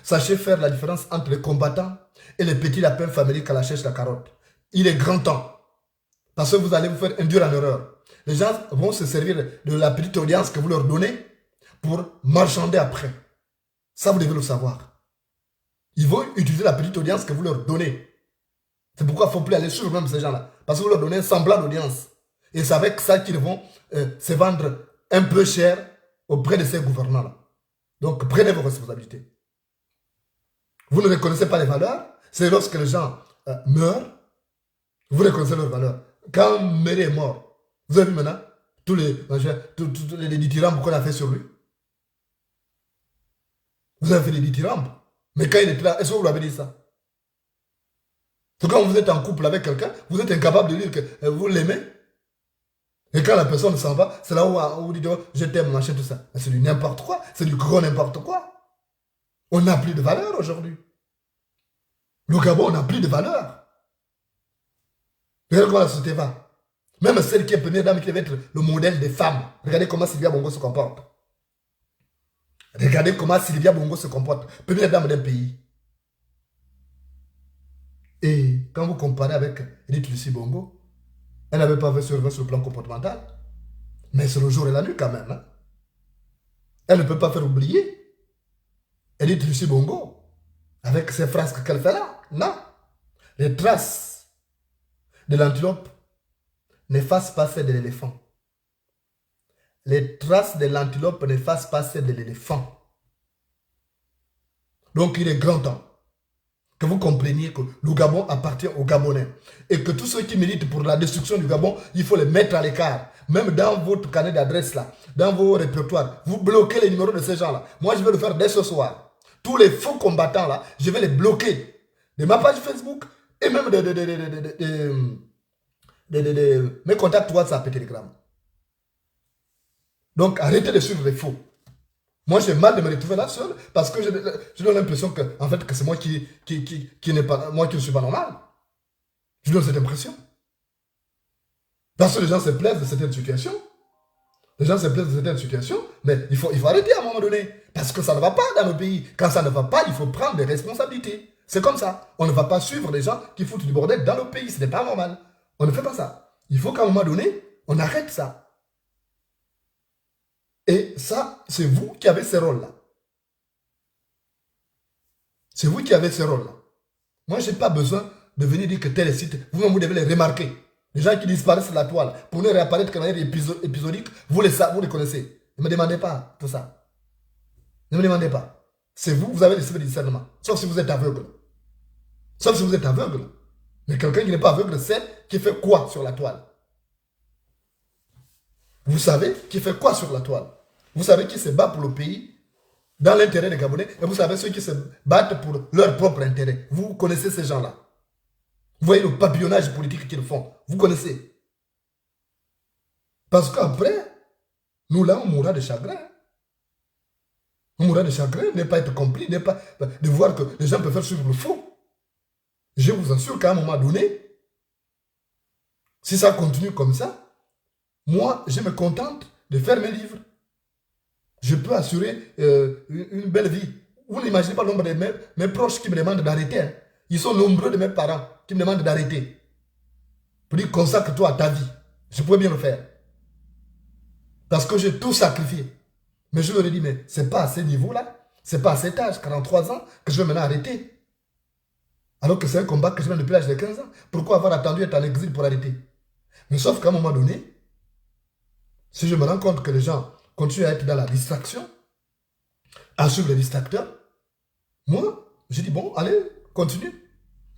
Sachez faire la différence entre les combattants et les petits lapins familiers qui la cherchent la carotte. Il est grand temps. Parce que vous allez vous faire induire en erreur. Les gens vont se servir de la petite audience que vous leur donnez pour marchander après. Ça, vous devez le savoir. Ils vont utiliser la petite audience que vous leur donnez. C'est pourquoi il ne faut plus aller sur même ces gens-là. Parce que vous leur donnez un semblant d'audience. Et c'est avec ça qu'ils vont se vendre un peu cher auprès de ces gouvernants-là. Donc, prenez vos responsabilités. Vous ne reconnaissez pas les valeurs. C'est lorsque les gens meurent, vous reconnaissez leurs valeurs. Quand Méré est mort, vous avez vu maintenant tous les dithyrambes qu'on a fait sur lui. Vous avez fait des dithyrambes. Mais quand il était là, est-ce que vous lui avez dit ça? Quand vous êtes en couple avec quelqu'un, vous êtes incapable de dire que vous l'aimez. Et quand la personne s'en va, c'est là où on dit oh, je t'aime, machin, tout ça. C'est du n'importe quoi, c'est du gros n'importe quoi. On n'a plus de valeur aujourd'hui. Le Gabon, on n'a plus de valeur. Regardez comment la société va. Même celle qui est première dame, qui devait être le modèle des femmes. Regardez comment Sylvia Bongo se comporte. Regardez comment Sylvia Bongo se comporte. Première dame d'un pays. Et quand vous comparez avec Edith Lucie Bongo, elle n'avait pas fait sur le plan comportemental. Mais c'est le jour et la nuit quand même. Hein. Elle ne peut pas faire oublier Edith Lucie Bongo avec ses frasques qu'elle fait là. Non. Les traces de l'antilope n'effacent pas celles de l'éléphant. Les traces de l'antilope n'effacent pas celles de l'éléphant. Donc il est grand temps que vous compreniez que le Gabon appartient aux Gabonais. Et que tous ceux qui militent pour la destruction du Gabon, il faut les mettre à l'écart. Même dans votre carnet d'adresse là, dans vos répertoires, vous bloquez les numéros de ces gens-là. Moi, je vais le faire dès ce soir. Tous les faux combattants là, je vais les bloquer. De ma page Facebook et même de mes contacts WhatsApp et Telegram. Donc, arrêtez de suivre les faux. Moi, j'ai mal de me retrouver là seul parce que je donne l'impression que, en fait, que c'est moi qui n'est pas, moi qui ne suis pas normal. Je donne cette impression. Parce que les gens se plaisent de certaines situations. Les gens se plaisent de certaines situations, mais il faut arrêter à un moment donné. Parce que ça ne va pas dans nos pays. Quand ça ne va pas, il faut prendre des responsabilités. C'est comme ça. On ne va pas suivre des gens qui foutent du bordel dans nos pays. Ce n'est pas normal. On ne fait pas ça. Il faut qu'à un moment donné, on arrête ça. Et ça, c'est vous qui avez ce rôle-là. C'est vous qui avez ce rôle-là. Moi, je n'ai pas besoin de venir dire que tel site, vous-même, vous devez les remarquer. Les gens qui disparaissent sur la toile, pour ne réapparaître que de manière épisodique, vous les connaissez. Ne me demandez pas tout ça. Ne me demandez pas. C'est vous, vous avez le discernement. Sauf si vous êtes aveugle. Sauf si vous êtes aveugle. Mais quelqu'un qui n'est pas aveugle, c'est qui fait quoi sur la toile? Vous savez qui fait quoi sur la toile? Vous savez qui se bat pour le pays dans l'intérêt des Gabonais et vous savez ceux qui se battent pour leur propre intérêt. Vous connaissez ces gens-là. Vous voyez le papillonnage politique qu'ils font. Vous connaissez. Parce qu'après, nous là, on mourra de chagrin. On mourra de chagrin, ne pas être compris, ne pas de voir que les gens peuvent faire suivre le faux. Je vous assure qu'à un moment donné, si ça continue comme ça, moi, je me contente de faire mes livres. Je peux assurer une belle vie. Vous n'imaginez pas le nombre de mes proches qui me demandent d'arrêter. Hein. Ils sont nombreux de mes parents qui me demandent d'arrêter. Pour dire consacre-toi à ta vie. Je pourrais bien le faire. Parce que j'ai tout sacrifié. Mais je leur ai dit, mais ce n'est pas à ce niveau-là. Ce n'est pas à cet âge, 43 ans, que je vais maintenant arrêter. Alors que c'est un combat que je mène depuis l'âge de 15 ans. Pourquoi avoir attendu être en exil pour arrêter? Mais sauf qu'à un moment donné, si je me rends compte que les gens continuent à être dans la distraction, à suivre les distracteurs, moi, j'ai dit, bon, allez, continue.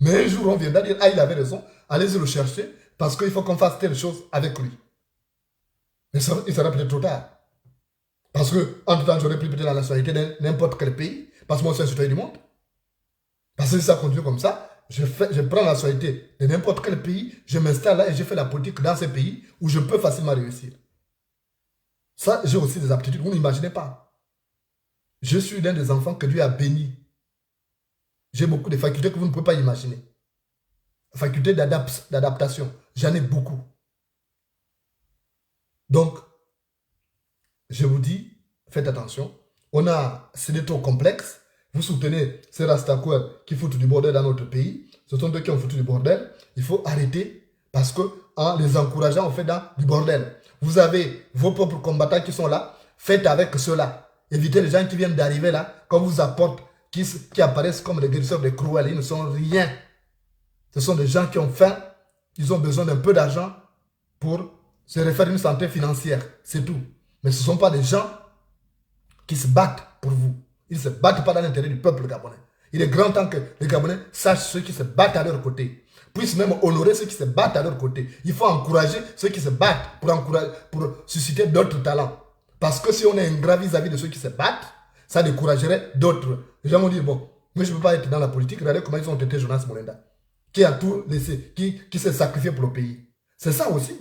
Mais un jour, on viendra dire, ah, il avait raison, allez-y le chercher, parce qu'il faut qu'on fasse telle chose avec lui. Mais ça, il sera peut-être trop tard. Parce que, en tout temps, j'aurais pu peut-être la nationalité de n'importe quel pays, parce que moi, je suis un citoyen du monde. Parce que si ça continue comme ça, je prends la nationalité de n'importe quel pays, je m'installe là et je fais la politique dans ces pays où je peux facilement réussir. Ça, j'ai aussi des aptitudes, vous n'imaginez pas. Je suis l'un des enfants que Dieu a béni. J'ai beaucoup de facultés que vous ne pouvez pas imaginer. Facultés d'adaptation, j'en ai beaucoup. Donc, je vous dis, faites attention. On a cédé trop complexe. Vous soutenez ces Rastaquouers qui foutent du bordel dans notre pays. Ce sont eux qui ont foutu du bordel. Il faut arrêter parce qu'en les encourageant, on fait du bordel. Vous avez vos propres combattants qui sont là. Faites avec ceux-là. Évitez les gens qui viennent d'arriver là, qu'on vous apporte, qui apparaissent comme des guérisseurs de cruels. Ils ne sont rien. Ce sont des gens qui ont faim. Ils ont besoin d'un peu d'argent pour se refaire une santé financière. C'est tout. Mais ce ne sont pas des gens qui se battent pour vous. Ils ne se battent pas dans l'intérêt du peuple gabonais. Il est grand temps que les Gabonais sachent ceux qui se battent à leur côté. Puissent même honorer ceux qui se battent à leur côté. Il faut encourager ceux qui se battent pour susciter d'autres talents. Parce que si on est ingrat vis-à-vis de ceux qui se battent, ça découragerait d'autres. Les gens vont dire, bon, moi je ne peux pas être dans la politique. Regardez comment ils ont été Jonas Molenda. Qui a tout laissé, qui s'est sacrifié pour le pays. C'est ça aussi.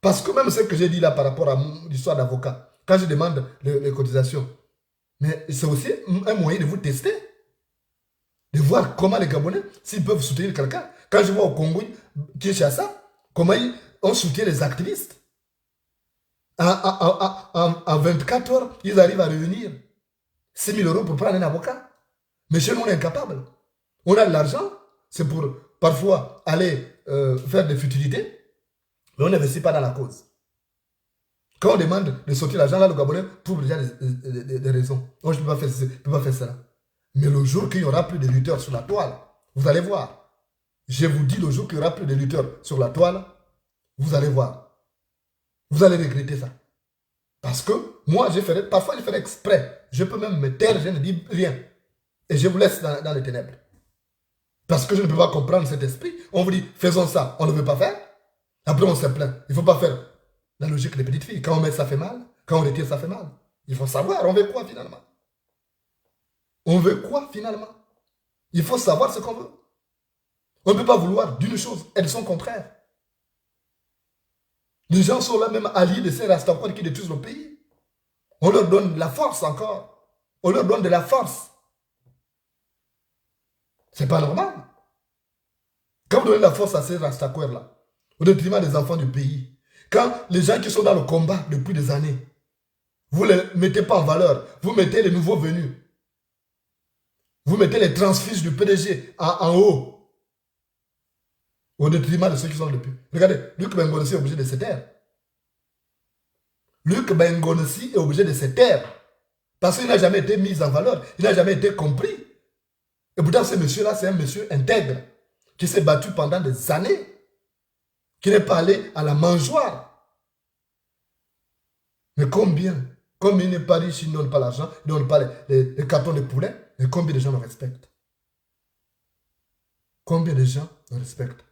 Parce que même ce que j'ai dit là par rapport à l'histoire d'avocat, quand je demande les cotisations, mais c'est aussi un moyen de vous tester, de voir comment les Gabonais, s'ils peuvent soutenir quelqu'un. Quand je vois au Congo, Kinshasa, comment ils ont soutenu les activistes. En 24 heures, ils arrivent à réunir 6 000 € pour prendre un avocat. Mais chez nous, on est incapable. On a de l'argent, c'est pour parfois aller faire des futilités, mais on n'investit pas dans la cause. Quand on demande de sortir l'argent, là, le Gabonais trouve déjà des raisons. Moi, je ne peux pas faire ceci, je ne peux pas faire cela. Mais le jour qu'il n'y aura plus de lutteurs sur la toile, vous allez voir. Je vous dis, le jour qu'il n'y aura plus de lutteurs sur la toile, vous allez voir. Vous allez regretter ça. Parce que moi, parfois, je ferai exprès. Je peux même me taire, je ne dis rien. Et je vous laisse dans les ténèbres. Parce que je ne peux pas comprendre cet esprit. On vous dit, faisons ça, on ne veut pas faire. Après, on se plaint. Il ne faut pas faire la logique des petites filles. Quand on met, ça fait mal. Quand on retire, ça fait mal. Il faut savoir, on veut quoi finalement? On veut quoi finalement? Il faut savoir ce qu'on veut. On ne peut pas vouloir d'une chose et de son contraire. Les gens sont là même alliés de ces Rastaquouans qui détruisent le pays. On leur donne de la force encore. On leur donne de la force. C'est pas normal. Quand vous donnez la force à ces Rastaquouans là, au détriment des enfants du pays, quand les gens qui sont dans le combat depuis des années, vous ne les mettez pas en valeur, vous mettez les nouveaux venus. Vous mettez les transfiches du PDG en haut, au détriment de ceux qui sont depuis. Regardez, Luc Bengonossi est obligé de se taire. Luc Bengonossi est obligé de se taire. Parce qu'il n'a jamais été mis en valeur, il n'a jamais été compris. Et pourtant, ce monsieur-là, c'est un monsieur intègre, qui s'est battu pendant des années, qui n'est pas allé à la mangeoire. Mais combien il n'est pas riche, il ne donne pas l'argent, il ne donne pas les cartons de poulet. Et combien de gens le respectent? Combien de gens le respectent?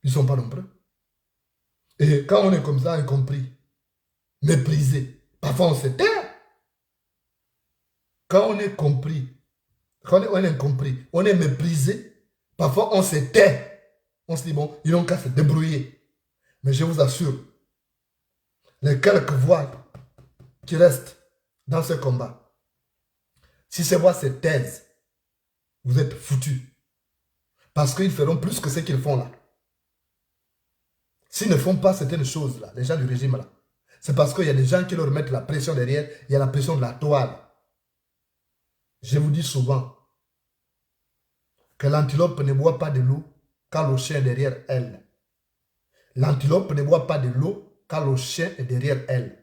Ils ne sont pas nombreux. Et quand on est comme ça, incompris, méprisé, parfois on se tait. Quand on est compris, quand on est incompris, on est méprisé, parfois on se tait. On se dit, bon, ils n'ont qu'à se débrouiller. Mais je vous assure, les quelques voix qui restent dans ce combat, si ces voix se taisent, vous êtes foutus. Parce qu'ils feront plus que ce qu'ils font là. S'ils ne font pas certaines choses-là, les gens du régime-là, c'est parce qu'il y a des gens qui leur mettent la pression derrière, il y a la pression de la toile. Je vous dis souvent que l'antilope ne boit pas de l'eau quand le chien est derrière elle. L'antilope ne boit pas de l'eau quand le chien est derrière elle.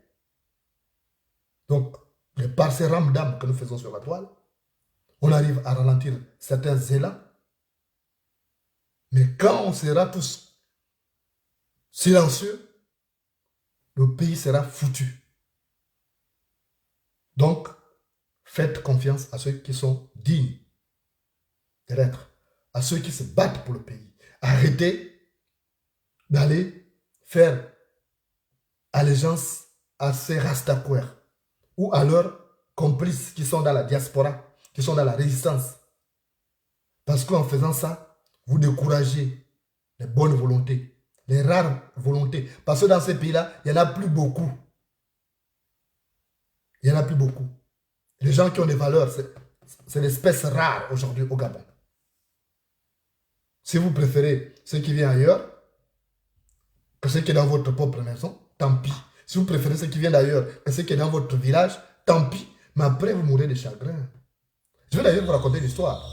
Donc, par ces rames d'âme que nous faisons sur la toile, on arrive à ralentir certains élans. Mais quand on sera tous silencieux, le pays sera foutu. Donc, faites confiance à ceux qui sont dignes de l'être, à ceux qui se battent pour le pays. Arrêtez d'aller faire allégeance à ces Rastaquouers ou à leurs complices qui sont dans la diaspora, qui sont dans la résistance. Parce qu'en faisant ça, vous découragez les bonnes volontés, les rares volontés. Parce que dans ces pays-là, il n'y en a plus beaucoup. Il n'y en a plus beaucoup. Les gens qui ont des valeurs, c'est l'espèce rare aujourd'hui au Gabon. Si vous préférez ce qui vient ailleurs, que ce qui est dans votre propre maison, tant pis. Si vous préférez ce qui vient d'ailleurs que ce qui est dans votre village, tant pis. Mais après, vous mourrez de chagrin. Je vais d'ailleurs vous raconter l'histoire.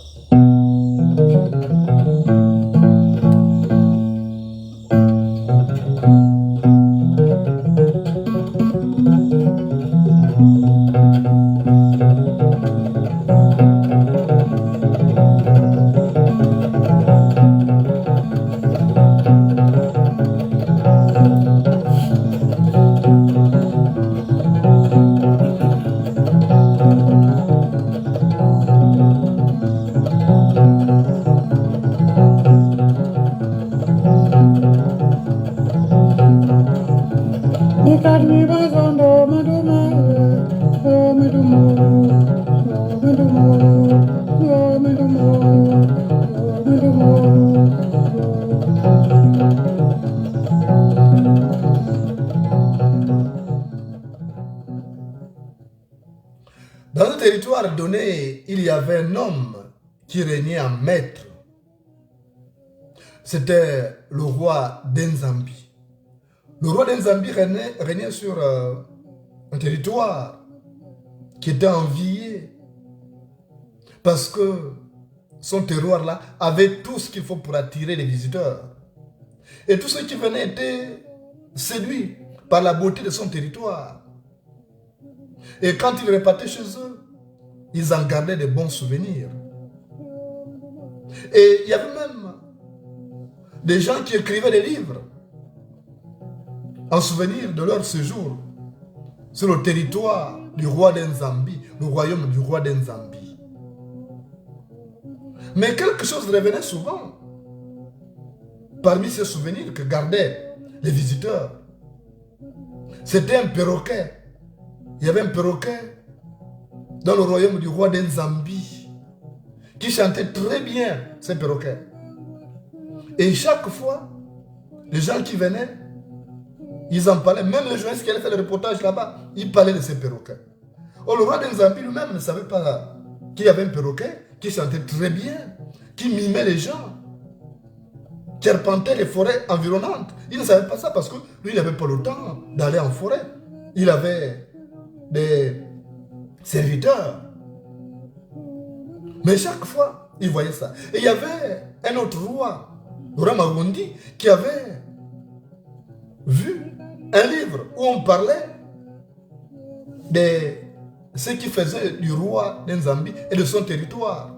Dans un territoire donné, il y avait un homme qui régnait en maître. C'était le roi d'Enzambi. Le roi d'Enzambi régnait sur un territoire qui était envié parce que son terroir-là avait tout ce qu'il faut pour attirer les visiteurs. Et tous ceux qui venaient étaient séduits par la beauté de son territoire. Et quand ils repartaient chez eux, ils en gardaient de bons souvenirs. Et il y avait même des gens qui écrivaient des livres en souvenir de leur séjour sur le territoire du roi d'Enzambi, le royaume du roi d'Enzambi. Mais quelque chose revenait souvent parmi ces souvenirs que gardaient les visiteurs. C'était un perroquet. Il y avait un perroquet dans le royaume du roi d'Enzambi qui chantait très bien ces perroquets. Et chaque fois, les gens qui venaient, ils en parlaient. Même les journalistes qui allaient faire le reportage là-bas, ils parlaient de ces perroquets. Oh, le roi d'Enzambi lui-même ne savait pas qu'il y avait un perroquet qui chantait très bien, qui mimait les gens, qui arpentait les forêts environnantes. Il ne savait pas ça parce que lui, il n'avait pas le temps d'aller en forêt. Il avait des serviteurs. Mais chaque fois, il voyait ça. Et il y avait un autre roi, le roi Marundi, qui avait vu un livre où on parlait de ce qui faisait du roi d'Enzambi et de son territoire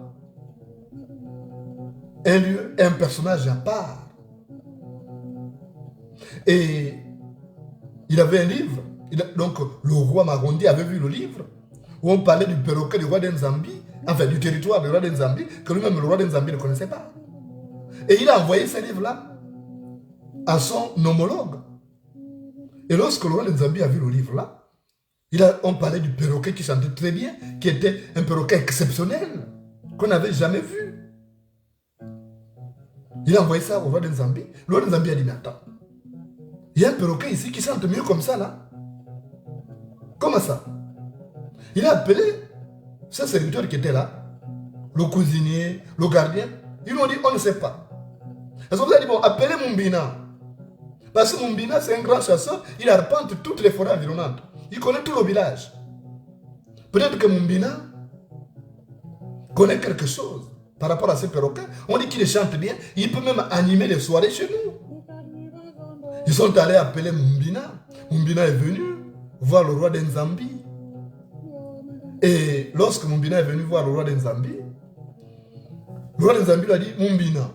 un lieu, un personnage à part. Et il avait un livre. Donc le roi Marundi avait vu le livre où on parlait du perroquet du roi d'Enzambi, enfin du territoire du roi d'Enzambi, que lui-même le roi d'Enzambi ne connaissait pas. Et il a envoyé ce livre-là à son homologue. Et lorsque le roi d'Enzambi a vu le livre-là, on parlait du perroquet qui chantait très bien, qui était un perroquet exceptionnel, qu'on n'avait jamais vu. Il a envoyé ça au roi d'Enzambi. Le roi d'Enzambi a dit, mais attends, il y a un perroquet ici qui chante mieux comme ça, là. Comment ça? Il a appelé ce serviteur qui était là, le cuisinier, le gardien. Ils lui ont dit, on ne sait pas. Parce qu'on a dit, bon, appelez Mumbina. Parce que Mumbina, c'est un grand chasseur, il arpente toutes les forêts environnantes. Il connaît tout le village. Peut-être que Mumbina connaît quelque chose par rapport à ce perroquet. On dit qu'il chante bien, il peut même animer les soirées chez nous. Ils sont allés appeler Mumbina. Mumbina est venu voir le roi d'Enzambi. Et lorsque Mumbina est venu voir le roi d'Enzambi, le roi d'Enzambi lui a dit, Mumbina,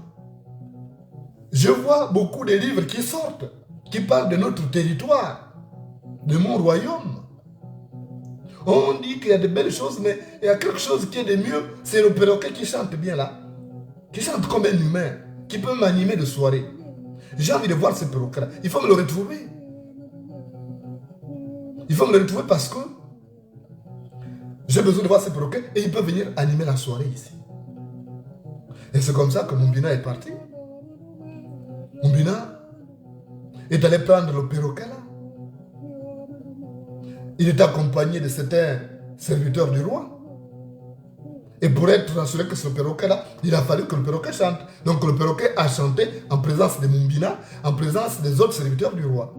je vois beaucoup de livres qui sortent, qui parlent de notre territoire, de mon royaume. On dit qu'il y a de belles choses, mais il y a quelque chose qui est de mieux. C'est le perroquet qui chante bien là, qui chante comme un humain, qui peut m'animer de soirée. J'ai envie de voir ce perroquet-là. Il faut me le retrouver. Il faut me le retrouver parce que j'ai besoin de voir ce perroquet et il peut venir animer la soirée ici. Et c'est comme ça que Mumbina est parti. Mumbina est allé prendre le perroquet là. Il est accompagné de certains serviteurs du roi. Et pour être rassuré que ce perroquet là, il a fallu que le perroquet chante. Donc le perroquet a chanté en présence de Mumbina, en présence des autres serviteurs du roi.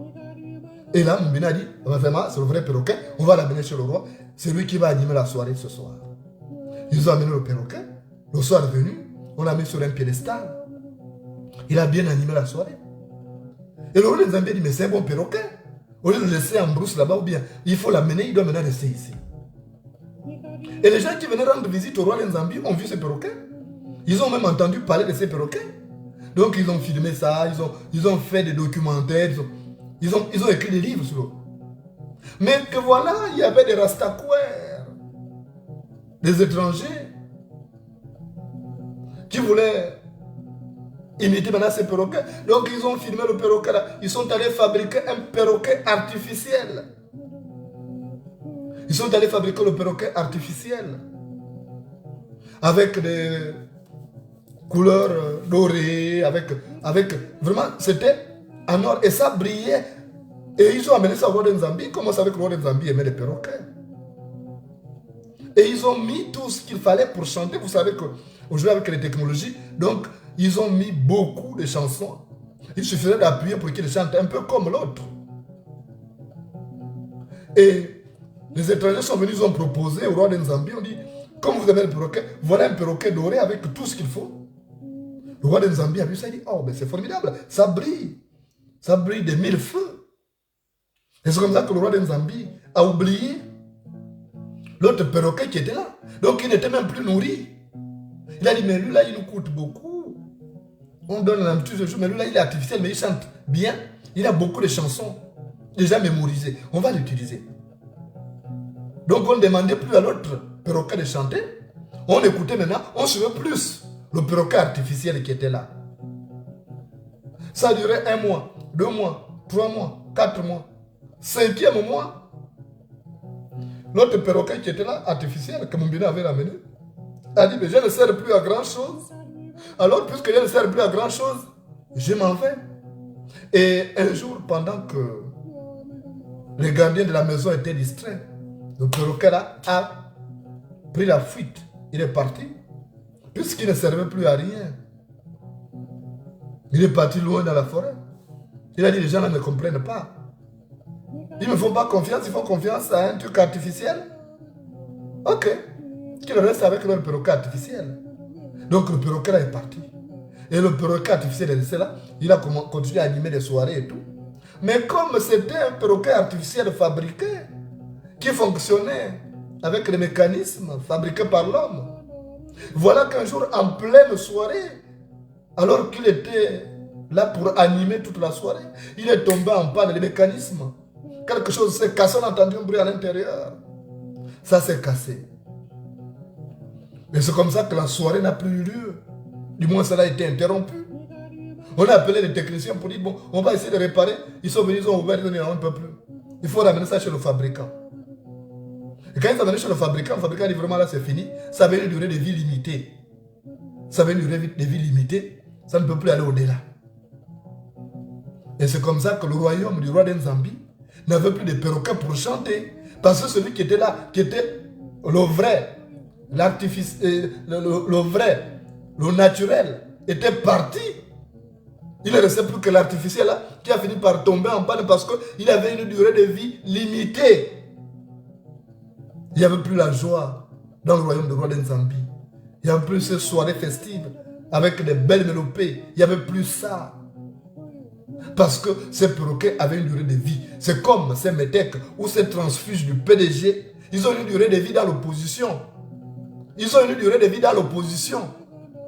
Et là, Mumbina a dit, vraiment, c'est le vrai perroquet, on va l'amener chez le roi. C'est lui qui va animer la soirée ce soir. Ils ont amené le perroquet. Le soir venu, on l'a mis sur un piédestal. Il a bien animé la soirée. Et le roi des Zambiens dit, mais c'est un bon perroquet. Au lieu de le laisser en brousse là-bas, ou bien il faut l'amener, il doit maintenant rester ici. Et les gens qui venaient rendre visite au roi des Zambiens ont vu ce perroquet. Ils ont même entendu parler de ces perroquets. Donc ils ont filmé ça, ils ont fait des documentaires, ils ont écrit des livres sur eux. Mais que voilà, il y avait des rastaquaires, des étrangers, qui voulaient imiter maintenant ces perroquets. Donc ils ont filmé le perroquet là. Ils sont allés fabriquer un perroquet artificiel. Ils sont allés fabriquer le perroquet artificiel. Avec des couleurs dorées, avec vraiment, c'était en or et ça brillait. Et ils ont amené ça au roi d'Enzambi. Comment on savait que le roi d'Enzambi aimait les perroquets? Et ils ont mis tout ce qu'il fallait pour chanter. Vous savez qu'aujourd'hui, avec les technologies, donc, ils ont mis beaucoup de chansons. Il suffirait d'appuyer pour qu'ils chantent un peu comme l'autre. Et les étrangers sont venus, ils ont proposé au roi de Nzambi, on dit, comme vous avez le perroquet, voilà un perroquet doré avec tout ce qu'il faut. Le roi de Nzambi a vu ça, il dit, oh, ben c'est formidable, ça brille de mille feux. Et c'est comme ça que le roi de Nzambi a oublié l'autre perroquet qui était là. Donc il n'était même plus nourri. Il a dit, mais lui là, il nous coûte beaucoup. On donne la petite chose, mais lui là, il est artificiel, mais il chante bien. Il a beaucoup de chansons déjà mémorisées. On va l'utiliser. Donc on ne demandait plus à l'autre perroquet de chanter. On écoutait maintenant, on suivait plus le perroquet artificiel qui était là. Ça a duré 1 mois, 2 mois, 3 mois, 4 mois. 5e mois, l'autre perroquet qui était là, artificiel, que Mumbina avait ramené, a dit, mais je ne sers plus à grand chose. Alors, puisque je ne sers plus à grand chose, je m'en vais. Et un jour, pendant que les gardiens de la maison étaient distraits, le perroquet là a pris la fuite. Il est parti, puisqu'il ne servait plus à rien. Il est parti loin dans la forêt. Il a dit, les gens là ne comprennent pas. Ils ne me font pas confiance, ils font confiance à un truc artificiel. Ok. Qu'ils restent avec leur perroquet artificiel. Donc le perroquet là est parti. Et le perroquet artificiel est resté là. Il a continué à animer des soirées et tout. Mais comme c'était un perroquet artificiel fabriqué, qui fonctionnait avec les mécanismes fabriqués par l'homme, voilà qu'un jour, en pleine soirée, alors qu'il était là pour animer toute la soirée, il est tombé en panne, les mécanismes. Quelque chose s'est cassé, on a entendu un bruit à l'intérieur. Ça s'est cassé. Et c'est comme ça que la soirée n'a plus eu lieu. Du moins, cela a été interrompu. On a appelé les techniciens pour dire, bon, on va essayer de réparer. Ils sont venus, ils ont ouvert, ils ont dit, on ne peut plus. Il faut ramener ça chez le fabricant. Et quand ils sont venus chez le fabricant a dit, vraiment là, c'est fini. Ça avait une durée de vie limitée. Ça avait une durée de vie limitée. Ça ne peut plus aller au-delà. Et c'est comme ça que le royaume du roi de Nzambi n'avait plus de perroquets pour chanter. Parce que celui qui était là, qui était le vrai, l'artifice, le vrai, le naturel, était parti. Il ne restait plus que l'artificiel là, qui a fini par tomber en panne parce qu'il avait une durée de vie limitée. Il n'y avait plus la joie dans le royaume du roi de Nzambi. Il n'y avait plus ces soirées festives avec des belles mélopées. Il n'y avait plus ça. Parce que ces perroquets avaient une durée de vie. C'est comme ces métèques ou ces transfuges du PDG. Ils ont une durée de vie dans l'opposition. Ils ont une durée de vie dans l'opposition.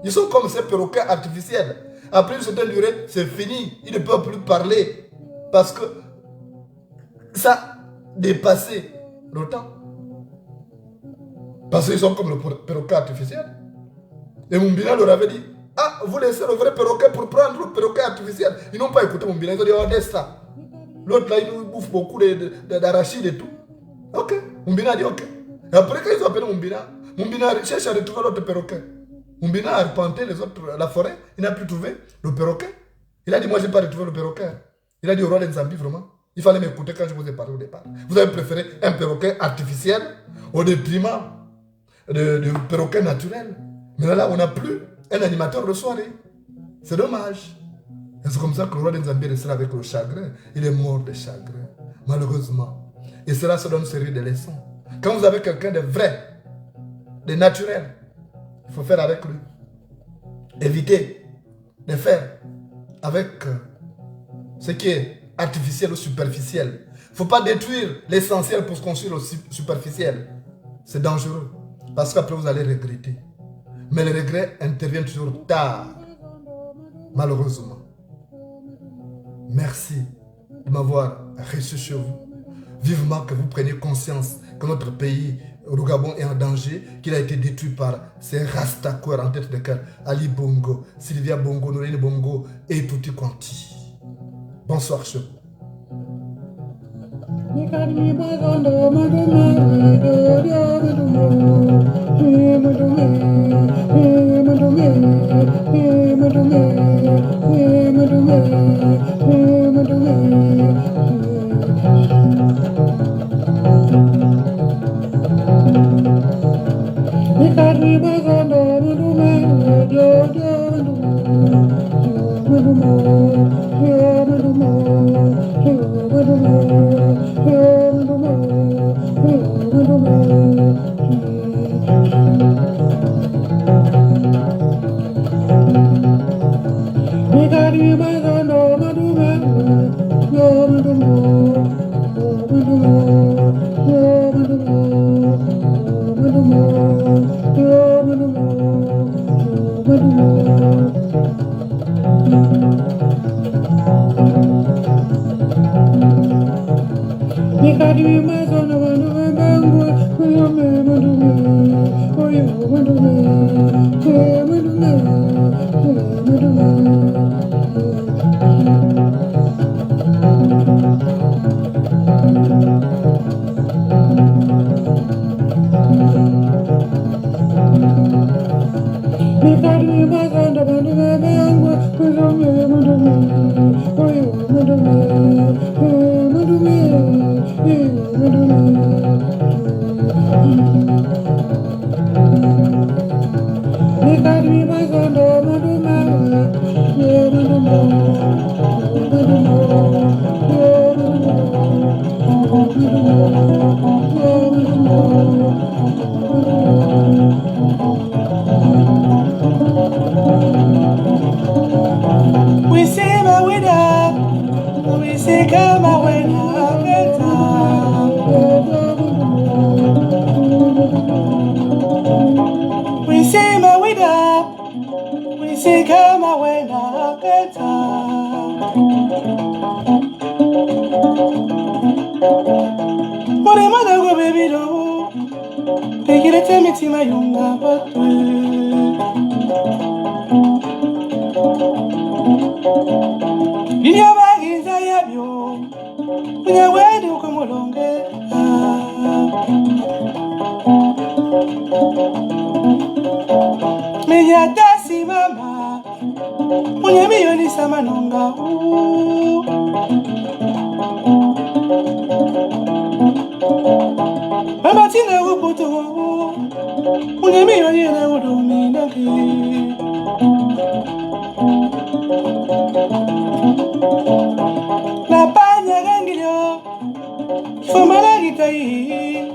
Ils sont comme ces perroquets artificiels. Après une certaine durée, c'est fini. Ils ne peuvent plus parler. Parce que ça a dépassé le temps. Parce qu'ils sont comme le perroquet artificiel. Et Mumbina leur avait dit, ah, vous laissez le vrai perroquet pour prendre le perroquet artificiel. Ils n'ont pas écouté Mumbina. Ils ont dit, oh, laisse ça. L'autre là, il nous bouffe beaucoup d'arachides et tout. Ok. Mumbina a dit, ok. Et après, quand ils ont appelé Mumbina, Mumbina cherche à retrouver l'autre perroquet. Mumbina a arpenté la forêt. Il n'a plus trouvé le perroquet. Il a dit, moi, je n'ai pas retrouvé le perroquet. Il a dit au roi de Nzambi, vraiment, il fallait m'écouter quand je vous ai parlé au départ. Vous avez préféré un perroquet artificiel au détriment du perroquet naturel. Mais là, on n'a plus un animateur de soirée. C'est dommage. Et c'est comme ça que le roi de Nzambi est resté avec le chagrin. Il est mort de chagrin, malheureusement. Et cela se donne une série de leçons. Quand vous avez quelqu'un de vrai, de naturel, il faut faire avec lui. Évitez de faire avec ce qui est artificiel ou superficiel. Il ne faut pas détruire l'essentiel pour construire le superficiel. C'est dangereux. Parce qu'après vous allez regretter. Mais le regret intervient toujours tard. Malheureusement. Merci de m'avoir reçu chez vous. Vivement que vous preniez conscience que notre pays, le Gabon, est en danger, qu'il a été détruit par ces rastaqueurs en tête de cœur. Ali Bongo, Sylvia Bongo, Norine Bongo et Tutti Quanti. Bonsoir chez vous. Tegirete mitima yunga batwe. Binya bagiza yabyo. Binya wedu kumulonge. Minya dasi mama. Munya miyoni sama nonga. Mama tina uputu. Munya miyoni na udumina ki. La paña gangilio, fuma la guitai.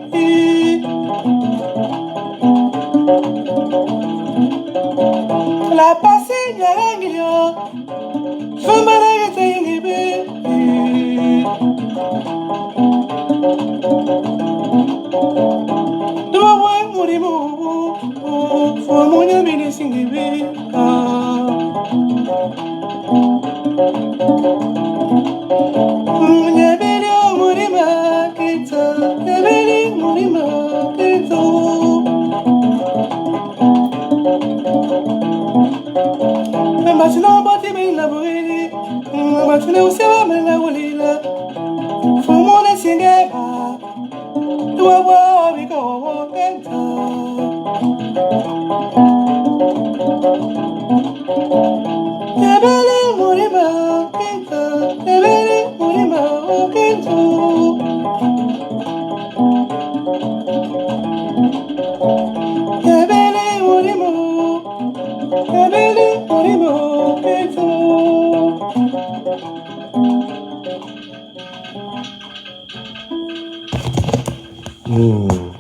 La pasiña gangilio, fuma la guitai ngibe. Dua buen murimu, fumunya bini singibe. Nyebeli murima kito, nyebeli murima kito. Mbatino bati bina buili, mbatino usewa mena ulila. Fumone singeba, tuwa biko kento. Nyebeli murima kito, nyebeli murima kito. Nyebeli murima, nyebeli murima kito. Hmm.